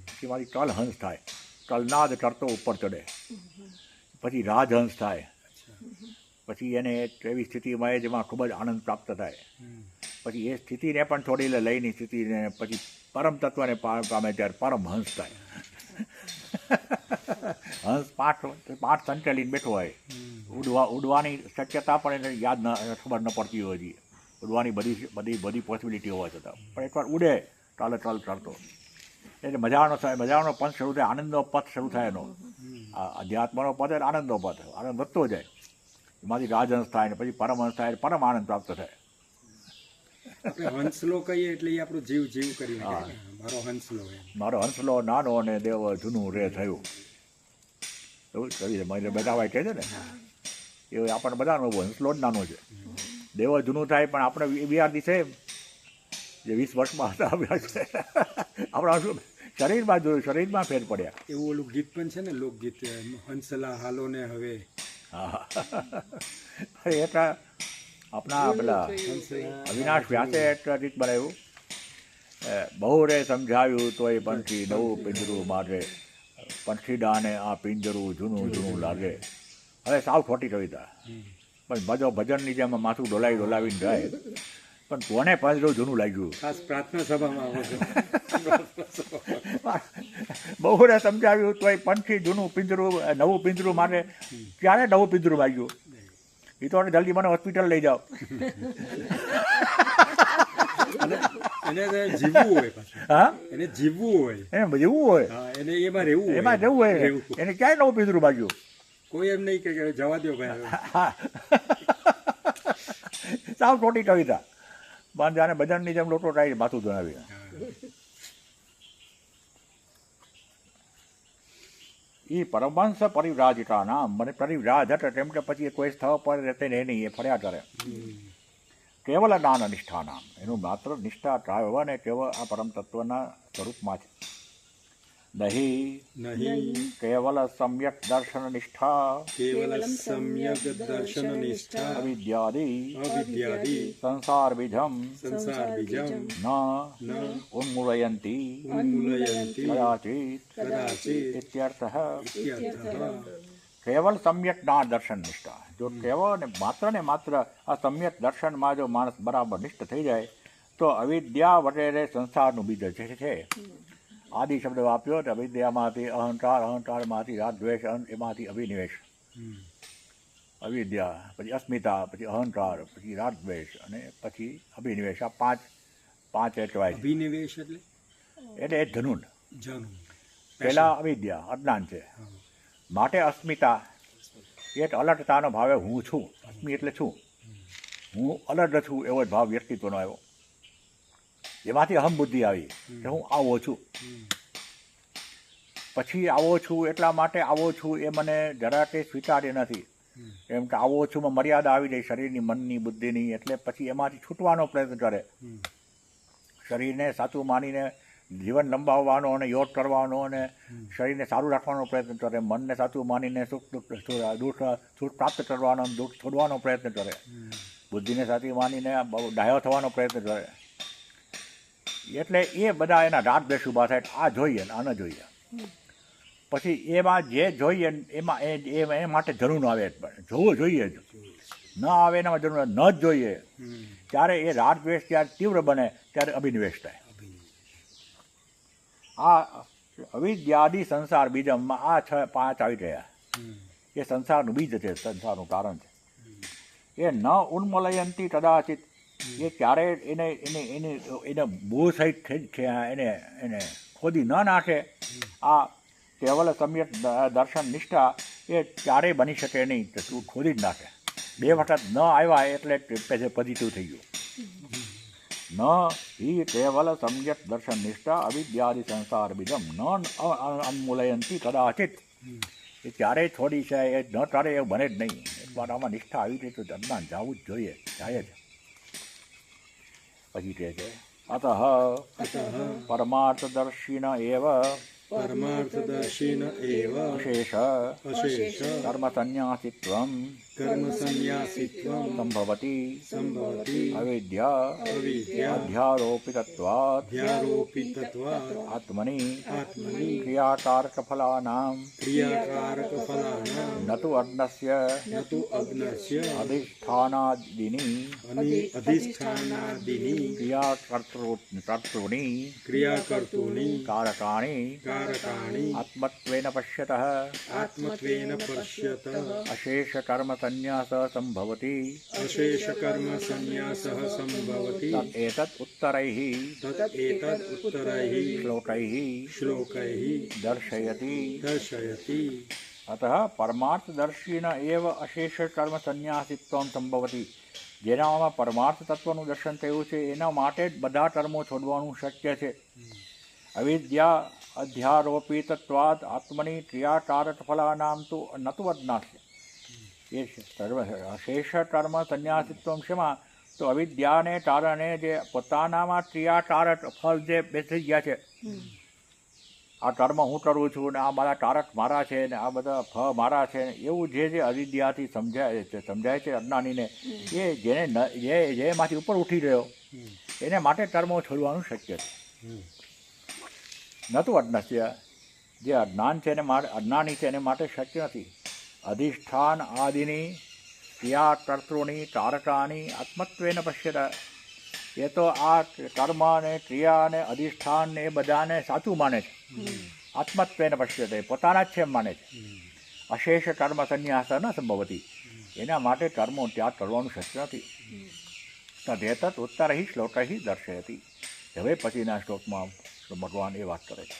પછી મારી કલ હંસ થાય, કલનાદ કરતો ઉપર ચડે. પછી રાજહંસ થાય, પછી એને એવી સ્થિતિમાં એ જેમાં ખૂબ જ આનંદ પ્રાપ્ત થાય. પછી એ સ્થિતિને પણ છોડી લઈની સ્થિતિને પછી પરમ તત્વને પામે ત્યારે પરમહંસ થાય. હંસ પાઠ સંચાલીને બેઠો હોય, ઉડવાની શક્યતા પણ એને યાદ ખબર ન પડતી હોય હજી, ઉડવાની બધી પોસિબિલિટી હોવા છતાં પણ એકવાર ઉડે ચાલતો એટલે મજાનો પંથ શરૂ થાય, આનંદનો પથ શરૂ થાય એનો. અધ્યાત્મનો પથ એટલે આનંદનો પથ, આનંદ વધતો જાય, એમાંથી રાજહંસ થાય ને પછી પરમહંસ થાય, પરમ આનંદ પ્રાપ્ત થાય. હંસલો કહીએ એટલે એ આપણું જીવ કરી મારો હંસલો નાનો અને દેવ જૂનું રે થયું, એવું કહી બધા વાય કહે છે ને, એ આપણને બધાનો હંસલો જ નાનો છે, દેવ જૂનું થાય પણ આપણે વિહારથી છે જે 20 વર્ષમાં હતા આપણા શરીરમાં જોયું, શરીરમાં ફેર પડ્યા. એવું ઓલું ગીત પણ છે ને, લોકગીત, હંસલા હાલો ને હવે. હા, એટલા આપણા પેલા અવિનાશ વ્યાસે એટલા રીત બનાવ્યું, બહુ રે સમજાવ્યું તોય પંખી નવું પિંજરું મારે, પંખી ડાને આ પિંજરું જૂનું લાગે. હવે સાવ ખોટી કવિતા, પણ ભજનની જેમ માથું ડોલાવીને જાય, પણ કોને પાંજરું જૂનું લાગ્યું? ખાસ પ્રાર્થના સભામાં આવો છો. બહુ રે સમજાવ્યું તોય પંખી નવું પિંજરું મારે, ક્યારે નવું પિંજરું વાગ્યું? એ તો જલ્દી મને હોસ્પિટલ લઈ જાઓ. એને જીવવું હોય, હા, એને જીવવું હોય, એને એમાં રહેવું હોય, એને ક્યાંય નવું પિંજરું વાગ્યું? કોઈ એમ નહીં કે જવા દો ભાઈ. સાવ ખોટી કવિતા, પણ જાણે બજારની જેમ લોટો ટાઈ માથું જણાવી. એ પરમહંસ પરિવ્રાજિકા નામ, મને પરિવ્રાજ હટે તેમ કે પછી કોઈ સ્થળ પર રહેતે નહીં, એ ફર્યા કરે. કેવલ જ્ઞાન નિષ્ઠા નામ, એનું માત્ર નિષ્ઠા ટ્રાય ને કેવળ આ પરમ તત્વના સ્વરૂપમાં છે. નહીં કેવલ સમ્યક દર્શન નિષ્ઠા, અવિદ્યાદિ સંસાર બીજમ ન ઉન્મૂલયંતી કદાચિત ઇત્યર્થઃ. કેવલ સમ્યક જ્ઞાન દર્શન નિષ્ઠા, જો કેવળ ને માત્ર આ સમ્યક દર્શનમાં જો માણસ બરાબર નિષ્ઠ થઈ જાય તો અવિદ્યા વગેરે સંસારનું બીજ છે. આદિ શબ્દ વાપર્યો તો અવિદ્યામાંથી અહંકારમાંથી રાગદ્વેષ, એમાંથી અભિનિવેશ, અવિદ્યા પછી અસ્મિતા, પછી અહંકાર, પછી રાગદ્વેષ અને પછી અભિનિવેશ. આ પાંચ કહેવાય. અભિનિવેશ એટલે ધનુન. પહેલા અવિદ્યા અજ્ઞાન છે, માટે અસ્મિતા એક અલગતાનો ભાવે હું છું, અસ્મિ એટલે છું, હું અલગ છું એવો જ ભાવ વ્યક્તિત્વનો આવ્યો. એમાંથી અહમ બુદ્ધિ આવી કે હું આવો છું. પછી આવો છું એટલા માટે આવો છું એ મને જરા તે સ્વીકાર્ય નથી, એમ કે આવો છું માં મર્યાદા આવી જાય શરીરની, મનની, બુદ્ધિની. એટલે પછી એમાંથી છૂટવાનો પ્રયત્ન કરે, શરીરને સાચું માનીને જીવન લંબાવવાનો અને યોગ કરવાનો અને શરીરને સારું રાખવાનો પ્રયત્ન કરે, મનને સાચું માનીને સુખ પ્રાપ્ત કરવાનો, દુઃખ છોડવાનો પ્રયત્ન કરે, બુદ્ધિને સાચી માનીને ડાયો થવાનો પ્રયત્ન કરે. એટલે એ બધા એના રાગદ્વેષ ઊભા થાય, આ જોઈએ ને આ ન જોઈએ. પછી એમાં જે જોઈએ એમાં એ માટે જરૂર આવે, જોવું જોઈએ જ, ન આવે એનામાં જરૂર ન જ જોઈએ. ત્યારે એ રાગદ્વેષ જ્યારે તીવ્ર બને ત્યારે અભિનિવેશ થાય. આ અવિદ્યાદિ સંસાર બીજમમાં આ 5 આવી ગયા. એ સંસારનું બીજ છે, સંસારનું કારણ છે. એ ન ઉન્મૂલયંતી કદાચિત, એ ક્યારેય એને બહુ સહિત એને ખોદી ન નાખે. આ કેવલ સમ્યક દર્શન નિષ્ઠા એ ક્યારેય બની શકે નહીં કે તું ખોદી જ નાખે. 2 વખત ન આવ્યા એટલે પોઝિટિવ થઈ ગયું. ન હિ કેવલ સમ્યક દર્શન નિષ્ઠા અવિદ્યાદિ સંસાર બીજમ ન ઉન્મૂલયંતી કદાચિત, એ ક્યારેય છોડી છે એ ન કરે એવું બને જ નહીં. એકવાર આમાં નિષ્ઠા આવી રહી તો અજ્ઞાન જવું જ જોઈએ, જાય જ. પછી કહે છે અતઃ પરમાર્થદર્શિન એવ અશેષ કર્મ સંન્યાસિત્વમ કર્મસન્ન્યાસિત્વં સંભવતિ સંભવતિ અવિદ્યા અવિદ્યા અધ્યારોપિતત્વાत् ધ્યારોપિતત્વાत् આત્મનિ આત્મનિ ક્રિયાકારકફલાનાં ક્રિયાકારકફલાનાં ન તુ અગ્નસ્ય ન તુ અગ્નસ્ય અધિષ્ઠાનાદિની અધિષ્ઠાનાદિની ક્રિયાકર્તॄની ક્રિયાકર્તॄની કારકાણી કારકાણી આત્મત્વેન પશ્યતઃ આત્મત્વેન પશ્યત અશેષકર્મસન્ન્યાસ સંભવતિ અશેષકર્મસન્ન્યાસઃ સંભવતિ તદેતत् ઉત્તરૈः તત એતદ ઉત્તરૈः શ્લોકૈः શ્લોકૈः દર્શયતિ દર્શયતિ અતઃ પરમાર્થદર્શીન એવ અશેષ કર્મ સંન્યાસિત્વમ સંભવતી. જેનામાં પરમાર્થ તત્વનું દર્શન થયું છે એના માટે જ બધા કર્મો છોડવાનું શક્ય છે. અવિદ્યા અધ્યારોપિતત્વાદ આત્મની ક્રિયાકારક ફલાનામ તો નતુ અજ્ઞાસ્ય. એ અશેષ કર્મ સંન્યાસિત્વમ શેમાં? તો અવિદ્યાને કારણે જે પોતાનામાં ક્રિયાકારક ફળ જે બેસી ગયા છે, આ કર્મ હું કરું છું ને આ બધા કારક મારા છે ને આ બધા ફળ મારા છે ને એવું જે અવિદ્યાથી સમજાય છે અજ્ઞાનીને, એ જેમાંથી ઉપર ઉઠી રહ્યો એને માટે કર્મો છોડવાનું શક્ય છે. નતું અજ્ઞાસ્ય, જે અજ્ઞાન છે એને અજ્ઞાની છે એને માટે શક્ય નથી. અધિષ્ઠાન આદિની ક્રિયાકર્તૃની કારકાની આત્મત્વેન પશ્યત. એ તો આ કર્મ ને ક્રિયા ને અધિષ્ઠાન ને એ બધાને સાચું માને છે. આત્મત્વેન પશ્યતે, પોતાના જ છે એમ માને છે. અશેષ કર્મ સંન્યાસ ન સંભવતી, એના માટે કર્મો ત્યાગ કરવાનું શક્ય નથી. તદેતત ઉત્તરૈ શ્લોકૈ દર્શયતિ. હવે પછીના શ્લોકમાં ભગવાન એ વાત કરે છે.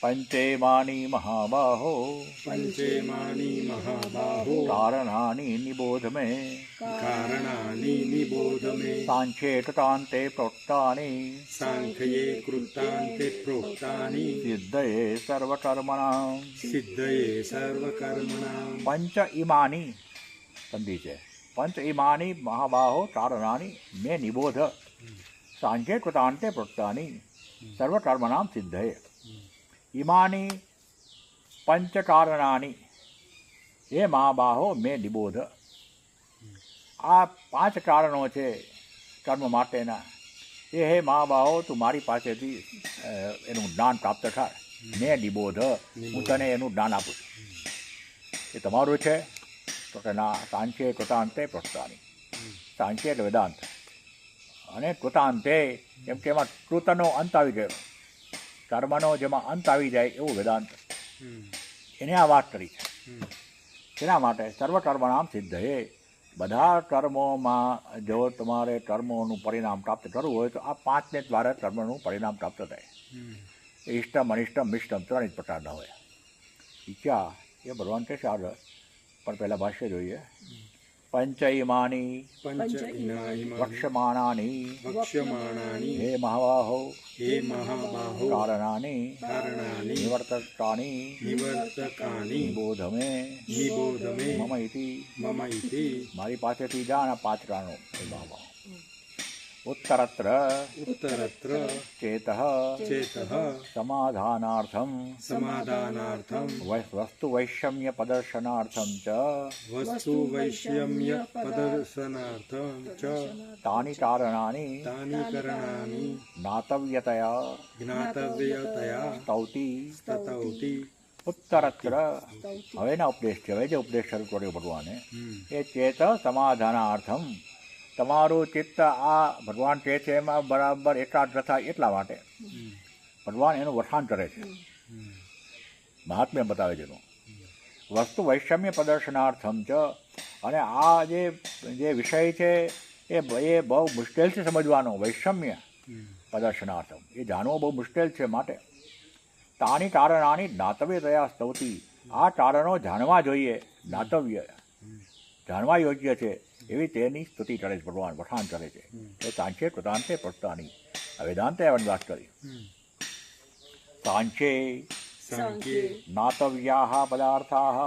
પંચેમાની મહાબાહો પંચેમાની મહાબાહો કારણાની નિબોધ મે કારણાની નિબોધ મે સાંખ્યે કૃતાંતે પ્રોક્તાની સાંખ્યે કૃતાંતે પ્રોક્તાની સિદ્ધયે સર્વકર્મણાં સિદ્ધયે સર્વકર્મણાં પંચ ઇમાની સંધિ છે. પંચ ઇમાની મહાબાહો કારણાની મે નિબોધ સાંખ્યે કૃતાંતે પ્રોક્તાની સર્વકર્મણાં સિદ્ધયે. ઇમાની પંચકારણાની એ મહાબાહો મેં નિબોધ. આ 5 કારણો છે કર્મ માટેના. એ હે મહાબાહો, તું મારી પાસેથી એનું જ્ઞાન પ્રાપ્ત થાય. મેં નિબોધ, હું તને એનું જ્ઞાન આપું છું. એ તમારું છે તો કે ના. સાંખ્યે કૃતાંતે પ્રોક્તાની. સાંખ્ય એટલે વેદાંત, અને કૃતાંતે એમ કે એમાં કૃતનો અંત આવી ગયો, કર્મનો જેમાં અંત આવી જાય એવું વેદાંત. એને આ વાત કરી છે. તેના માટે સર્વકર્મણામ સિદ્ધયે. બધા કર્મોમાં જો તમારે કર્મોનું પરિણામ પ્રાપ્ત કરવું હોય તો આ 5ને દ્વારા કર્મનું પરિણામ પ્રાપ્ત થાય. એ ઇષ્ટમ અનિષ્ટમ મિષ્ટમ 3 જ પ્રકારના હોય. ઈચ્છા એ ભગવાન કહે છે આગળ, પણ પહેલાં ભાષ્ય જોઈએ. પંચ ઇમાની વક્ષ્યમાણાની વક્ષ્યમાણાની હે મહાબાહો હે મહાબાહો કારણાની કારણાની નિવર્તકાની નિવર્તકાની નિબોધ મે નિબોધ મે મમ ઇતિ. મમ ઇતિ. મારી પાસેથી જાણ 5 કારણો. હે મહાબાહો. ઉત્તરત્ર ઉત્તરત્ર ચેતઃ ચેતઃ સમાધાનાર્થમ સમાધાનાર્થમ વસ્તુ વૈષમ્ય પ્રદર્શનાર્થમ ચ વસ્તુ વૈષમ્ય પ્રદર્શનાર્થમ ચ તાની કારણાની તાની કરણાની જ્ઞાતવ્યતયા જ્ઞાતવ્યતયા સ્તૌતિ. તતૌતિ. ઉત્તરત્ર હવેના ઉપદેશ છે. હવે જે ઉપદેશ શરૂ કર્યો ભગવાને એ ચેત સમાધાનાર્થમ. તમારું ચિત્ત આ ભગવાન કહે છે એમાં બરાબર એકાગ્ર થાય એટલા માટે ભગવાન એનું વખાણ કરે છે, મહાત્મ્ય બતાવે છે એનું. વસ્તુ વૈષમ્ય પ્રદર્શનાર્થમ ચ. અને આ જે વિષય છે એ બહુ મુશ્કેલ છે સમજવાનો. વૈષમ્ય પ્રદર્શનાર્થમ, એ જાણવું બહુ મુશ્કેલ છે. માટે તાની કારણાની જ્ઞાતવ્ય તયા સ્તૌતિ. આ કારણો જાણવા જોઈએ, જ્ઞાતવ્ય જાણવા યોગ્ય છે એવી તેની સ્તુતિ કરે છે ભગવાન, વખાણ કરે છે. એ સાંખ્ય કૃતાંતે પ્રોક્તાની. વેદાંતે આવવાની વાત કરી. સાંખ્યે સાંખ્યે જ્ઞાતવ્યાઃ પદાર્થાઃ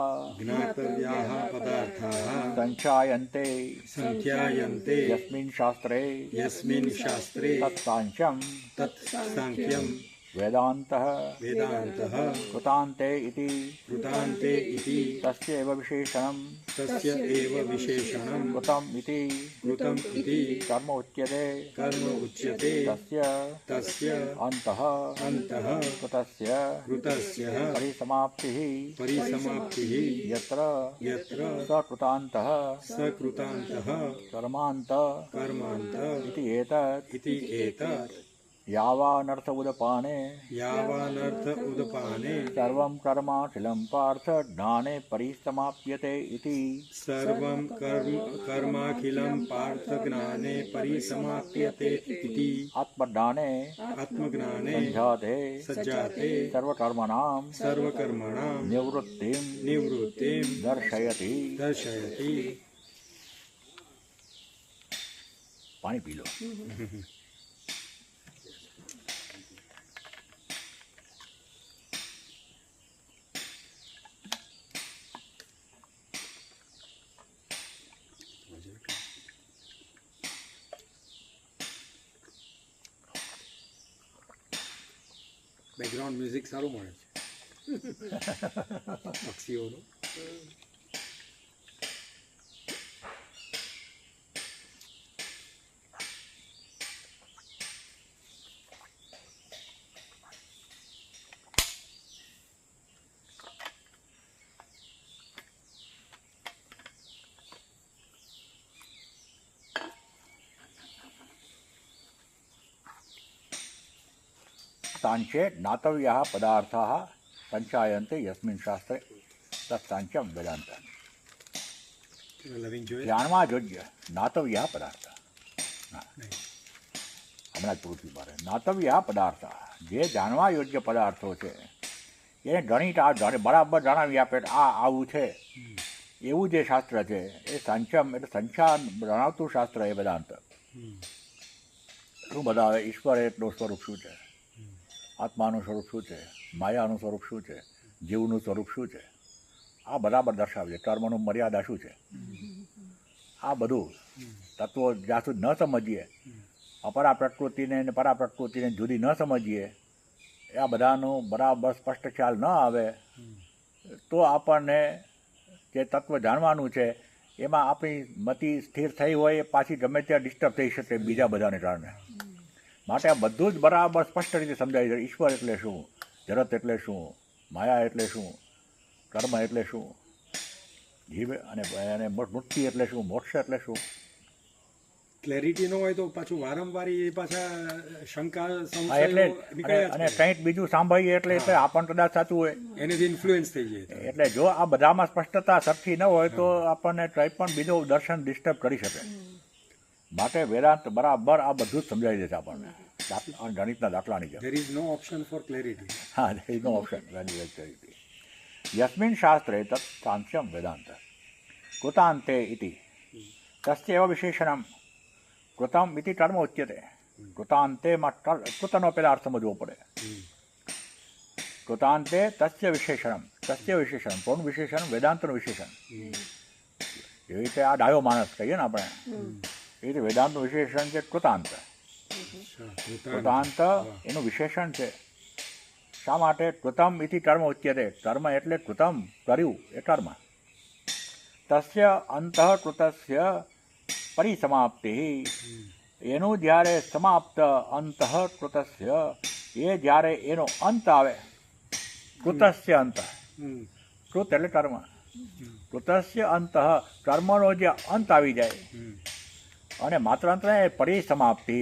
જ્ઞાતવ્યાઃ પદાર્થાઃ સંખ્યાયન્તે સંખ્યાયન્તે યસ્મિन् શાસ્ત્રે યસ્મિन् શાસ્ત્રે તત્સાંખ્યમ તત્ સાંખ્યમ वेदान्तः वेदान्तः कृतान्ते इति कृतान्ते इति तस्य एव विशेषणं तस्य एव विशेषणं कृतम् इति कृतम् इति कर्म उच्यते कर्म उच्यते तस्य अन्तः अन्तः कृतस्य कृतस्य परिसमाप्तिः परिसमाप्तिः यत्र यत्र स कृतान्तः सकृतान्तः कर्मान्त कर्मान्त इति एतत् इति एतत् यावानर्थ उदपाने यावानर्थ उदपाने सर्वं कर्माखिलं पार्थ ज्ञाने परिसमाप्यते इति सर्वं कर्माखिलं पार्थ ज्ञाने परिसमाप्यते इति आत्मज्ञाने आत्मज्ञाने सञ्जाते सज्जाते सर्वकर्मणां सर्वकर्मणां निवृत्तिं दर्शयति। दर्शयति। पानी पी लो। બેકગ્રાઉન્ડ મ્યુઝિક સારું મળે છે પક્ષીઓનું. सांख्ये ज्ञातव्याः पदार्थाः पञ्चायन्ते यस्मिन् शास्त्रे तत्साङ्ख्यं वेदान्त। લવિંગ જોઈએ જાણવા યોગ્ય જ્ઞાતવ્યા પદાર્થ હમણાં જ પૂરું મારે જ્ઞાતવ્યા પદાર્થ જે જાણવા યોગ્ય પદાર્થો છે એને ગણિત આ બરાબર જણાવી આપે આ આવું છે એવું જે શાસ્ત્ર છે એ સંખ્યમ એટલે સંખ્યા જણાવતું શાસ્ત્ર એ વેદાંત શું બતાવે ઈશ્વર એટલું સ્વરૂપ શું છે, આત્માનું સ્વરૂપ શું છે, માયાનું સ્વરૂપ શું છે, જીવનું સ્વરૂપ શું છે, આ બરાબર દર્શાવે છે. કર્મનું મર્યાદા શું છે, આ બધું તત્વો જ્યાં સુધી ન સમજીએ, અપરા પ્રકૃતિને અને પરા પ્રકૃતિને જુદી ન સમજીએ, આ બધાનું બરાબર સ્પષ્ટ ખ્યાલ ન આવે તો આપણને જે તત્વ જાણવાનું છે એમાં આપણી મતિ સ્થિર થઈ હોય એ પાછી ગમે ત્યાં ડિસ્ટર્બ થઈ શકે બીજા બધાને કારણે. માટે આ બધું જ બરાબર સ્પષ્ટ રીતે સમજાવી જાય. ઈશ્વર એટલે શું, જગત એટલે શું, માયા એટલે શું, કર્મ એટલે શું, જીવ અને મુક્તિ એટલે શું, મોક્ષ એટલે શું. ક્લેરિટી ન હોય તો પાછું વારંવાર એ પાછા શંકા એટલે અને કંઈક બીજું સાંભળીએ એટલે આપણને કદાચ સાચું હોય એનેથી ઇન્ફ્લુઅન્સ થઈ જાય. એટલે જો આ બધામાં સ્પષ્ટતા સરખી ન હોય તો આપણને કંઈ પણ બીજું દર્શન ડિસ્ટર્બ કરી શકે. માટે વેદાંત બરાબર આ બધું જ સમજાવી દેશે આપણને ગણિતના દાખલાની જેમ. There is no option for clarity. હા, there is no option clarity. યસ્મિન શાસ્ત્રે તत् સાંખ્યમ વેદાંત કૃતાંતે ઇતિ તસ્ય એવ વિશેષણમ કૃતમ ઇતિ કર્મ ઉચ્યતે. કૃતાંતેમાં કૃતનો પહેલાં અર્થ સમજવો પડે. કૃતાંતે તસ્ય વિશેષણમ, તસ્ય વિશેષણ કોનું વિશેષણ? વેદાંતનું વિશેષણ. એવી રીતે આ ડાયો માણસ કહીએ ને આપણે, એ રીતે વેદાંતનું વિશેષણ છે કૃતાંત. કૃતાંત એનું વિશેષણ છે. શા માટે? કૃતમ ઇતિ કર્મ ઉચ્યતે. કર્મ એટલે કૃતમ, કર્યું એ કર્મ. તસ્ય અંતઃકૃતસ્ય પરિસમાપ્તિ, એનું જ્યારે સમાપ્ત, અંતઃકૃતસ્ય એ જ્યારે એનો અંત આવે, કૃતસ્ય અંત, કૃત એટલે કર્મ, કૃતસ્ય અંત કર્મનો જે અંત આવી જાય અને માત્ર અંત ને પરિસમાપ્તિ,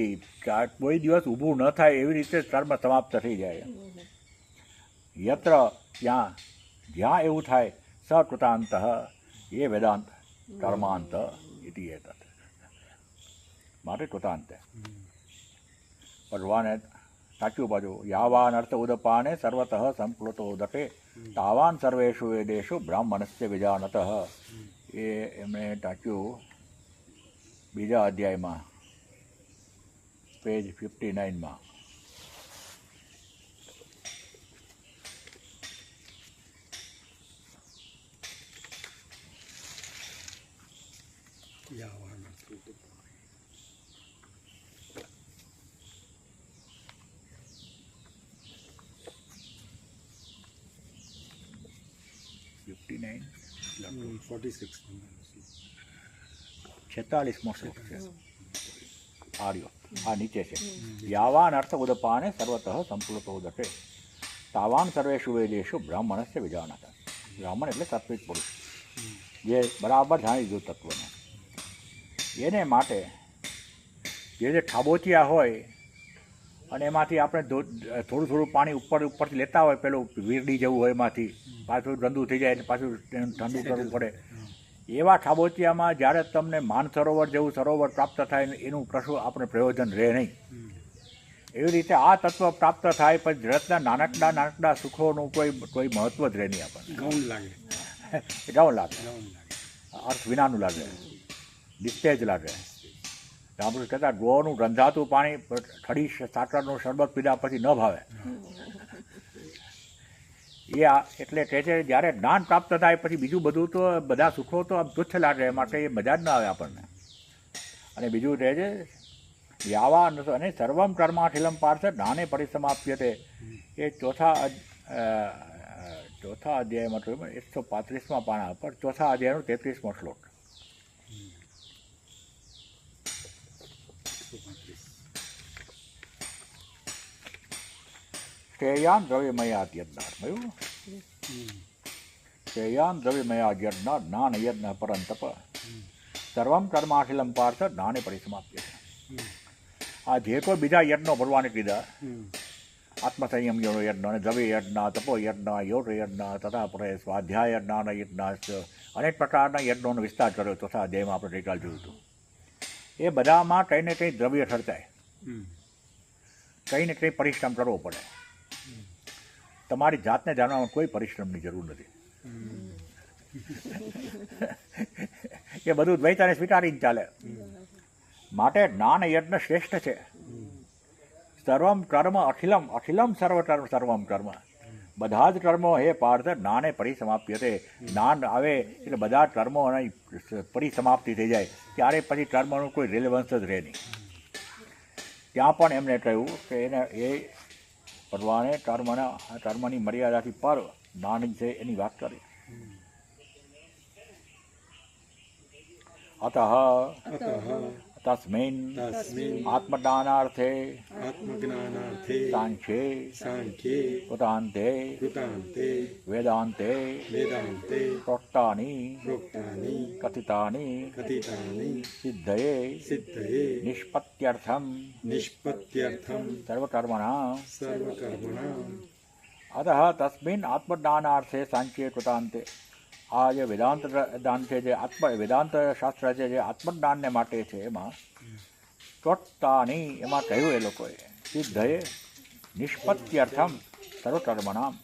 કોઈ દિવસ ઊભું ન થાય એવી રીતે કર્મ સમાપ્ત થઈ જાય. યત્ર જ્યાં એવું થાય સકૃતાંત એ વેદાંત કર્માંત ઇતિ એતત. માટે કૃતાંત ભગવાને સાચું બાજુ યાવાન અર્થ ઉદપાને સર્વતઃ સંપ્લુતો ઉદકે તાવાન સર્વેષુ વેદેષુ બ્રાહ્મણસ્ય વિજાનતઃ. એ એમણે ટાંક્યું બીજા અધ્યાયમાં પેજ 59માં. આપણો 46 46મો શ્લોક છે આર્યો આ નીચે છે યાવાન અર્થ ઉદપાને સર્વતઃ સંપૂર્ણતો ઉદટે તાવાન સર્વેષુ વેદેશુ બ્રાહ્મણસ્ય વિજાનત. બ્રાહ્મણ એટલે સાત્વિક પુરુષ જે બરાબર જાણી દીધું તત્વને. એને માટે જે ઠાબોચિયા હોય અને એમાંથી આપણે થોડું થોડું પાણી ઉપરથી લેતા હોય, પેલું વીરડી જેવું હોય, એમાંથી પાછું ગંદુ થઈ જાય, પાછું ઠંડુ કરવું પડે. એવા ઠાબોચિયામાં જ્યારે તમને માનસરોવર જેવું સરોવર પ્રાપ્ત થાય એનું કશું આપણે પ્રયોજન રહે નહીં. એવી રીતે આ તત્વ પ્રાપ્ત થાય પછી જગતના નાનકડા સુખોનું કોઈ મહત્વ જ રહે નહીં આપણને. ગૌણ લાગે, ગૌણ લાગે, અર્થ વિનાનું લાગે, નિસ્તેજ લાગે. આપણે કહેતા ગોળનું રંધાતું પાણી ઠડી સાકરનું શરબત પીધા પછી ન ભાવે. એટલે કહે છે જ્યારે જ્ઞાન પ્રાપ્ત થાય પછી બીજું બધું તો બધા સુખો તો આમ તુચ્છ લાગે, માટે એ મજા જ ના આવે આપણને. અને બીજું કહે છે યાવા અને સર્વમ કર્માખિલમ પાર્થ જ્ઞાને પરિસમાપ્યતે. એ ચોથા અધ્યાયમાં 135મા પાના પર ચોથા અધ્યાયનો 33મો શ્લોક. શ્રેયાન દ્રવ્યમયાદ યજ્ઞાત મયું શ્રેયાન દ્રવ્યમયાદ યજ્ઞ જ્ઞાન યજ્ઞ પરંતપ સર્વમ કર્માખિલમ પાર્થ જ્ઞાને પરિસમાપ્ય. આ જે કોઈ બીજા યજ્ઞો ભગવાને કીધા, આત્મસંયમ યજ્ઞ અને દ્રવ્ય યજ્ઞ, તપો યજ્ઞ, યોગ યજ્ઞ તથા પ્રય સ્વાધ્યાય યજ્ઞ યજ્ઞ અનેક પ્રકારના યજ્ઞોનો વિસ્તાર કર્યો તથા અધ્યાયમાં આપણે ગઈકાલ જોયું હતું. એ બધામાં કંઈ ને કંઈ દ્રવ્ય ખર્ચાય, કંઈ ને કંઈ પરિશ્રમ કરવો પડે. તમારી જાતને જાણવામાં કોઈ પરિશ્રમની જરૂર નથી. એ બધું દ્વૈતાને સ્વીકારીને ચાલે. માટે જ્ઞાન યજ્ઞ શ્રેષ્ઠ છે. સર્વમ કર્મ અખિલમ અખિલમ સર્વકર્મ સર્વમ કર્મ. બધા જ કર્મો હે પાર્થ જ્ઞાને પરિસમાપ્યતે. જ્ઞાન આવે એટલે બધા જ કર્મોની પરિસમાપ્તિ થઈ જાય, ત્યારે પછી કર્મનું કોઈ રિલેવન્સ જ રહે નહીં. ત્યાં પણ એમને કહ્યું કે એને એ ભગવાને કર્મની મર્યાદાથી પર જ્ઞાન છે એની વાત કરી. અતઃ તસ્મિન આત્મજ્ઞાનાર્થે સાંખ્યે કૃતાંતે વેદાંતે પ્રોક્તાની કથિતાની સિદ્ધયે નિષ્પત્યર્થમ સર્વકર્મણા. અતઃ તસ્મિન આત્મજ્ઞાનાર્થે સાંખ્યે કૃતાંતે. આ જે વેદાંત જ્ઞાન છે, જે વેદાંત શાસ્ત્ર છે, જે આત્મજ્ઞાનને માટે છે, એમાં ચોટ્ટાની એમાં કહ્યું એ લોકોએ સિદ્ધયે નિષ્પત્યર્થમ સર્વકર્મણામ.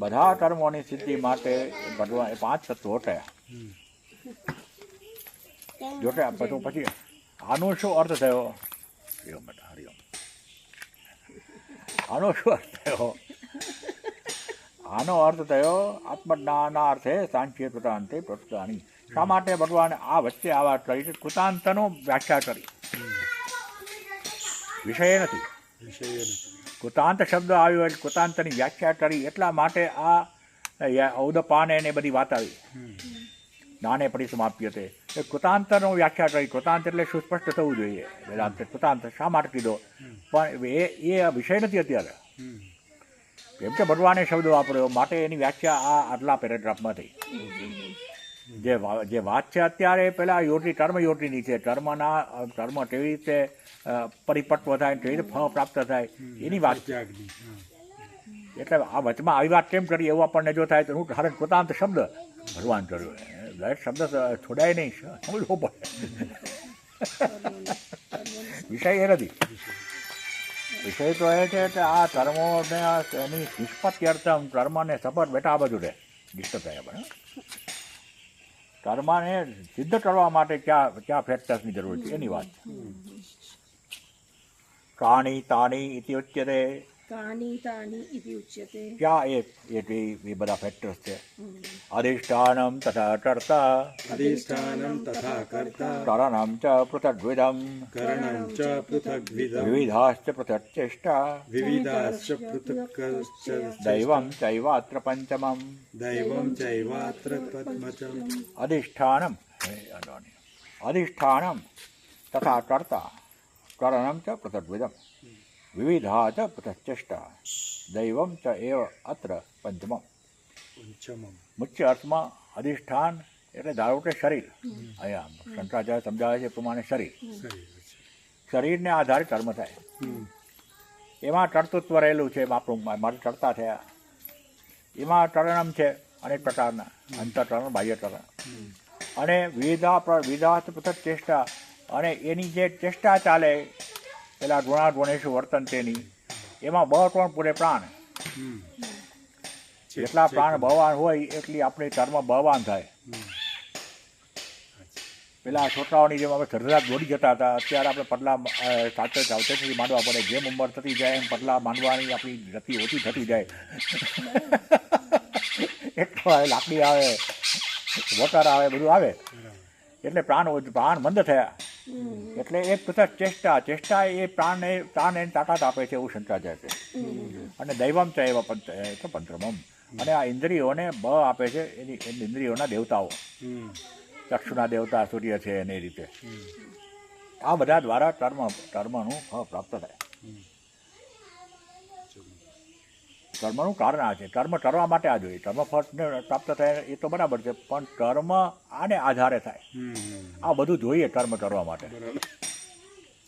બધા કર્મોની સિદ્ધિ માટે ભગવાન 5 તત્વો હટાયા. જોકે પછી આનો શું અર્થ થયો? હરિઓમ. આનો શું અર્થ થયો? આનો અર્થ થયો આત્મજ્ઞાનાર્થે સાંખ્ય કૃતાંતે પ્રોક્તાની. શા માટે ભગવાને આ વચ્ચે આ વાત કરી? કૃતાંતનો વ્યાખ્યા કરી, વિષય નથી. કૃતાંત શબ્દ આવ્યો એટલે કૃતાંતની વ્યાખ્યા કરી. એટલા માટે આ ઔદપાને ને બધી વાત આવી. જ્ઞાને પરિસમાપ્યતે એ કૃતાંતનો વ્યાખ્યા કરી. કૃતાંત એટલે સુસ્પષ્ટ થવું જોઈએ. વેદાંત કૃતાંત શા માટે કીધો? પણ એ વિષય નથી અત્યારે. કેમ કે ભગવાને શબ્દ વાપર્યો, માટે એની વ્યાખ્યા આ આટલા પેરેગ્રાફમાં થઈ. જે વાત છે અત્યારે પેલા યોટી કર્મયોટીની છે. કર્મ કેવી રીતે પરિપક્વ થાય, કેવી રીતે ફળ પ્રાપ્ત થાય એની વાત. એટલે આ વચમાં આવી વાત કેમ કરી એવું આપણને જો થાય તો હું હરણ કૃતાંત શબ્દ ભગવાન કર્યો. દરેક શબ્દ છોડાય નહીં, સમજવો પડે. વિષય એ નથી. વિષય તો એ છે કે આ કર્મોને એની નિષ્પત્યર્થમ, કર્મને સફળ બેઠા આ બધું રહે ડિસ્ટર્બ થાય. આપણે કર્મને સિદ્ધ કરવા માટે ક્યાં ફેક્ટર્સની જરૂર છે એની વાત. કાણી તાણી ઇતિ ઉચ્યતે કાની તાની ઇતિ ઉચ્યતે. ક્યાં એ બધા ફેક્ટર્સ છે. અધિષ્ઠાનમ તથા કર્તા અધિષ્ઠાનમ તથા કર્તા કરણમ ચ પૃથગ્વિધમ કरणं च पृथग्विधं વિવિધાશ્ચ પૃથક્ચેષ્ટા विविधाश्च पृथक्श्च દૈવમ ચૈવાત્ર પંચમમ. दैवं चैवात्र पद्मचम् અધિષ્ઠાનમ અધિષ્ઠાનમ તથા કર્તા કરણમ ચ પૃથગ્વિધમ વિવિધા ચ પૃથક્ચેષ્ટા દૈવમ ચ એવ અત્ર પંચમમ. पञ्चमम् મુખ્ય અર્થમાં અધિષ્ઠાન એટલે ધારો કે શરીર. અહીંયા શંકરાચાર્ય સમજાવે છે એ પ્રમાણે શરીર. શરીરને આધારે કર્મ થાય. એમાં કર્તૃત્વ રહેલું છે. આપણું મારે ચડતા થયા એમાં ટરણમ છે અનેક પ્રકારના અંતઃટરણ બાહ્ય ટરણ અને વિવિધા પૃથક ચેષ્ટા અને એની જે ચેષ્ટા ચાલે પેલા ગુણાગુણેશુ વર્તન તેની એમાં બળ પૂરે પ્રાણ. જેટલા પ્રાણ બળવાન હોય એટલી આપણી કર્મ બળવાન થાય. પેલા છોકરાઓની જેમ આપણે સરદાર દોડી જતા હતા અત્યારે આપણે પટલા સાવચેતીથી માંડવા પડે. જેમ ઉંમર થતી જાય એમ પટલા માંડવાની આપણી ગતિ ઓછી થતી જાય. એટલો આવે લાકડી આવે વોટર આવે બધું આવે એટલે પ્રાણ મંદ થયા. એટલે એક પૃથક ચેષ્ટા એ પ્રાણને તાકાત આપે છે એવું શંકરાચાર્ય છે. અને દૈવમ છે એવા પંચમમ અને આ ઇન્દ્રિયોને બળ આપે છે એની ઇન્દ્રિયોના દેવતાઓ. ચક્ષુના દેવતા સૂર્ય છે એને રીતે આ બધા દ્વારા કર્મનું ફળ પ્રાપ્ત થાય. કર્મનું કારણ આ છે. કર્મ કરવા માટે આ જોઈએ. કર્મ ફળ પ્રાપ્ત થાય એ તો બરાબર છે પણ કર્મ આને આધારે થાય. આ બધું જોઈએ કર્મ કરવા માટે.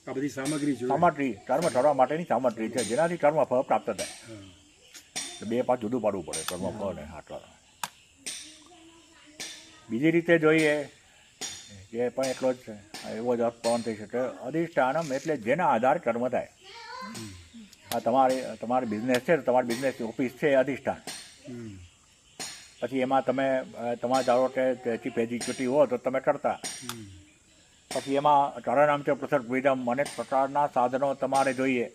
આ બધી સામગ્રી કર્મ કરવા માટેની સામગ્રી છે જેનાથી કર્મ ફળ પ્રાપ્ત થાય. બે પાછું જુદું પાડવું પડે કર્મ ફળ ને આટલા. બીજી રીતે જોઈએ એ પણ એટલો જ છે. એવો જ અર્થ પણ થઈ શકે. અધિષ્ઠાનમ એટલે જેના આધારે કર્મ થાય. આ તમારી બિઝનેસ છે તમારી બિઝનેસની ઓફિસ છે અધિષ્ઠાન. પછી એમાં તમારે ધારો કે ચીફ એક્ઝિક્યુટિવ હો તો તમે કરતા. પછી એમાં ટરણમ છે પૃથક વિધમ અનેક પ્રકારના સાધનો તમારે જોઈએ.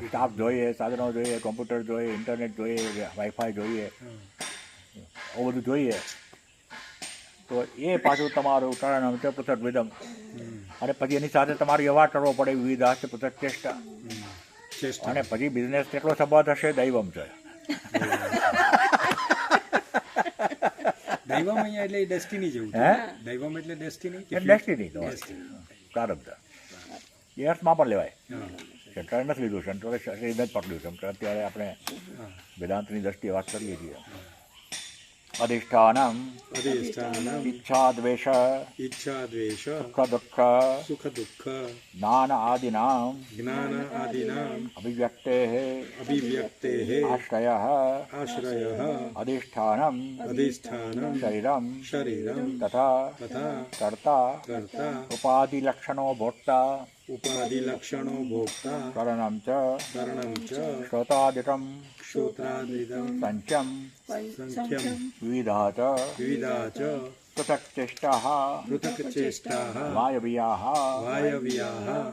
સ્ટાફ જોઈએ, સાધનો જોઈએ, કોમ્પ્યુટર જોઈએ, ઇન્ટરનેટ જોઈએ, વાઈફાઈ જોઈએ, આવું બધું જોઈએ. તો એ પાછું તમારું ટરણમ છે પૃથક વિધમ અને પછી એની સાથે તમારે વ્યવહાર કરવો પડે વિવિધ પૃથક ચેષ્ટા. અને પછી બિઝનેસ કેટલો સંબંધ હશે દૈવમ છે. દૈવમ અહીંયા એટલે ડેસ્ટિની જેવું છે. દૈવમ એટલે ડેસ્ટિની પ્રારબ્ધ એ અર્થમાં પણ લેવાય. શંકરે નથી લીધું. શંકરે શરીર જ પકડ્યું. શંકર અત્યારે આપણે વેદાંતની દ્રષ્ટિએ વાત કરીએ છીએ. અધિષ્ઠાનમ ઈચ્છા દ્વેષ સુખ દુઃખ જ્ઞાન આદિનામ અભિવ્યક્તેઃ આશ્રયઃ અધિષ્ઠાનમ શરીરમ તથા કર્તા ઉપાધિલક્ષણો ભોક્તા કरणं च श्रोत्रादिकं संख्यं विविधा च पृथक् चेष्टाः वायव्याः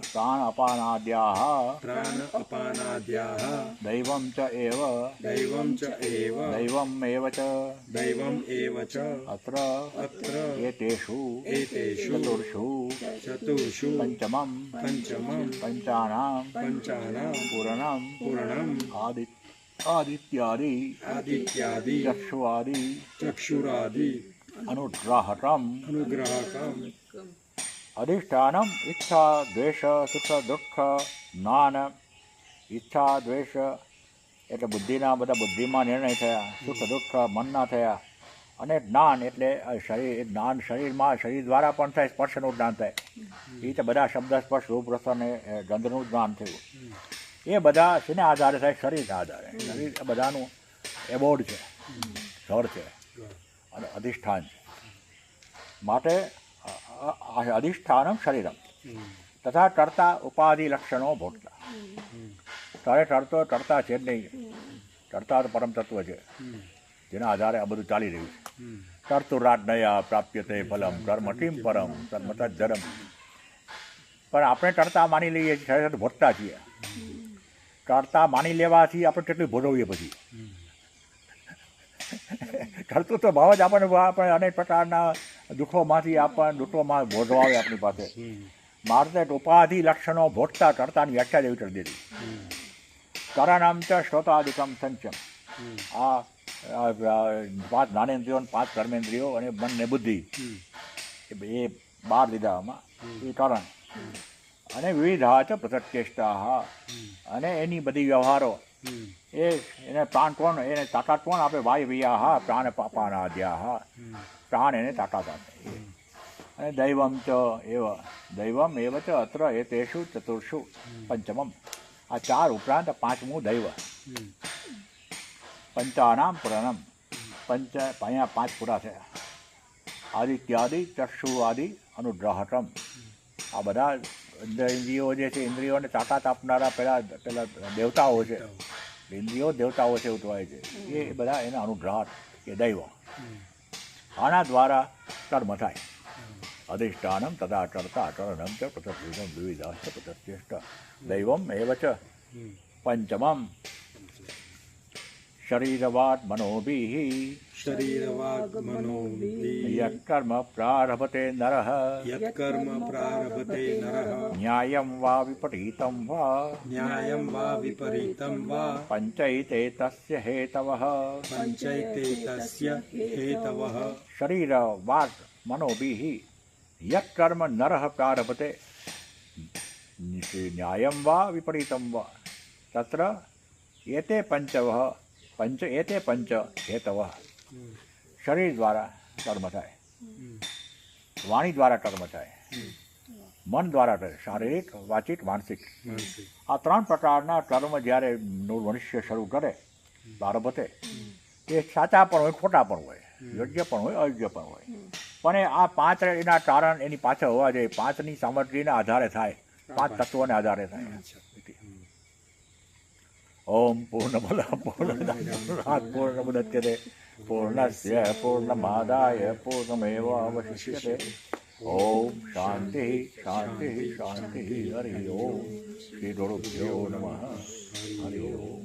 प्राण अपानाद्याः दैवं च एव दैवमेव च अत्र एतेषु चतुर्षु पञ्चमं पञ्चानां पूरणम् आदित्यादि चक्षुरादि अनुग्राहकम् अधिष्ठानम ઈચ્છા દ્વેષ સુખ દુઃખ જ્ઞાન. ઈચ્છા દ્વેષ એટલે બુદ્ધિના બધા બુદ્ધિમાં નિર્ણય થયા. સુખ દુઃખ મનના થયા. અને જ્ઞાન એટલે જ્ઞાન શરીર દ્વારા પણ થાય. સ્પર્શનું જ્ઞાન થાય. એ રીતે બધા શબ્દ સ્પર્શ રૂપ રસ અને ગંધનું જ્ઞાન થયું. એ બધા શેના આધારે થાય? શરીરના આધારે. શરીર બધાનું એબોર્ડ છે, ઘર છે અને અધિષ્ઠાન છે. માટે અધિષ્ઠાનમ શરીરમ તથા કર્તા ઉપાધિ લક્ષણો ભોગતા. તારે કર્તા છે જ નહીં. કર્તા તો પરમ તત્વ છે જેના આધારે આ બધું ચાલી રહ્યું છે. કર્તુરાજ્ઞયા પ્રાપ્યતે ફલમ કર્મ કિમ પરમ કર્મ તદ્ધરમ. પણ આપણે કર્તા માની લઈએ છીએ, ભોગતા છીએ. કરતા માની લેવાથી આપણે કેટલું ભોગવીએ પછી કરતું તો ભાવ જ આપણે અનેક પ્રકારના દુઃખોમાંથી આપણને દુઃખોમાં ભોગવાવે આપણી પાસે. મારે ઉપાધિ લક્ષણો ભોગતા કરતાની વ્યાખ્યા જેવી કરી દીધી. કરણમ ચ શ્રોતાદિકમ સંચમ. આ 5 જ્ઞાનેન્દ્રિયો, 5 કર્મેન્દ્રિયો અને મન ને બુદ્ધિ એ 12 દીધા આમાં. એ કરણ અને વિવિધા ચ પ્રત્યેષ્ટા અને એની બધી વ્યવહારો એને પ્રાણ કોણ, એને તાકાત કોણ આપે? વાયવ્યા પ્રાણ પાપાનાદ્યા. પ્રાણ એને તાકાત આપે. અને દૈવમ ચ એવ દૈવમ એવ ચ અત્ર એતેષુ ચતુર્ષુ પંચમમ. આ 4 ઉપરાંત 5મું દૈવ. પંચાનામ પુરાણમ. પંચ અહીંયા 5 પૂરા થયા. આદિત્યાદિ ચક્ષુ આદિ અનુગ્રહકમ. આ બધા ઇન્દ્રિયો જે છે, ઇન્દ્રિયોને તાકાત આપનારા પેલા દેવતાઓ છે. ઇન્દ્રિયો દેવતાઓ છે ઉઠવાય છે. એ બધા એના અનુગ્રહ એ દૈવ. આના દ્વારા કર્મ થાય. અધિષ્ઠાનમ તથા કર્તા કરણમ ચ પૃથક્વિદમ વિવિધાશ્ચ પૃથક્ચેષ્ટ. દૈવમ એવ ચ પંચમમ. શરીરવાદ મનોભિઃ શરીરવાગ મનોભિઃ યત્કર્મ પ્રારભતે નરઃ યત્કર્મ પ્રારભતે નરઃ ન્યાયં વા વિપરીतं વા ન્યાયં વા વિપરીतं વા પંચૈતે તસ્ય હેતવઃ. પંચૈતે તસ્ય હેતવઃ. શરીરવાદ મનોભિઃ યત્કર્મ નરઃ પ્રારભતે ન્યાયં વા વિપરીतं વા તત્ર એતે એતે પંચ હેતવઃ. શરીર દ્વારા કર્મ થાય, વાણી દ્વારા કર્મ થાય, મન દ્વારા થાય, શારીરિક, વાચિક, માનસિક. આ 3 પ્રકારના કર્મ જ્યારે મનુષ્ય શરૂ કરે પ્રારભતે, એ સાચા પણ હોય, ખોટા પણ હોય, યોગ્ય પણ હોય, અયોગ્ય પણ હોય. પણ આ 5 એના કારણ એની પાછળ હોવા જોઈએ. 5ની સામગ્રીના આધારે થાય, 5 તત્વોને આધારે થાય. ઓમ પૂર્ણમદ પૂર્ણમુદચ્યતે પૂર્ણસ્ય પૂર્ણમાદાય પૂર્ણમેવાવશિષ્યતે. ઓમ શાંતિ શાંતિ શાંતિ. હરિ ઓમ. શ્રી ગુરુભ્યો નમઃ. હરિ ઓમ.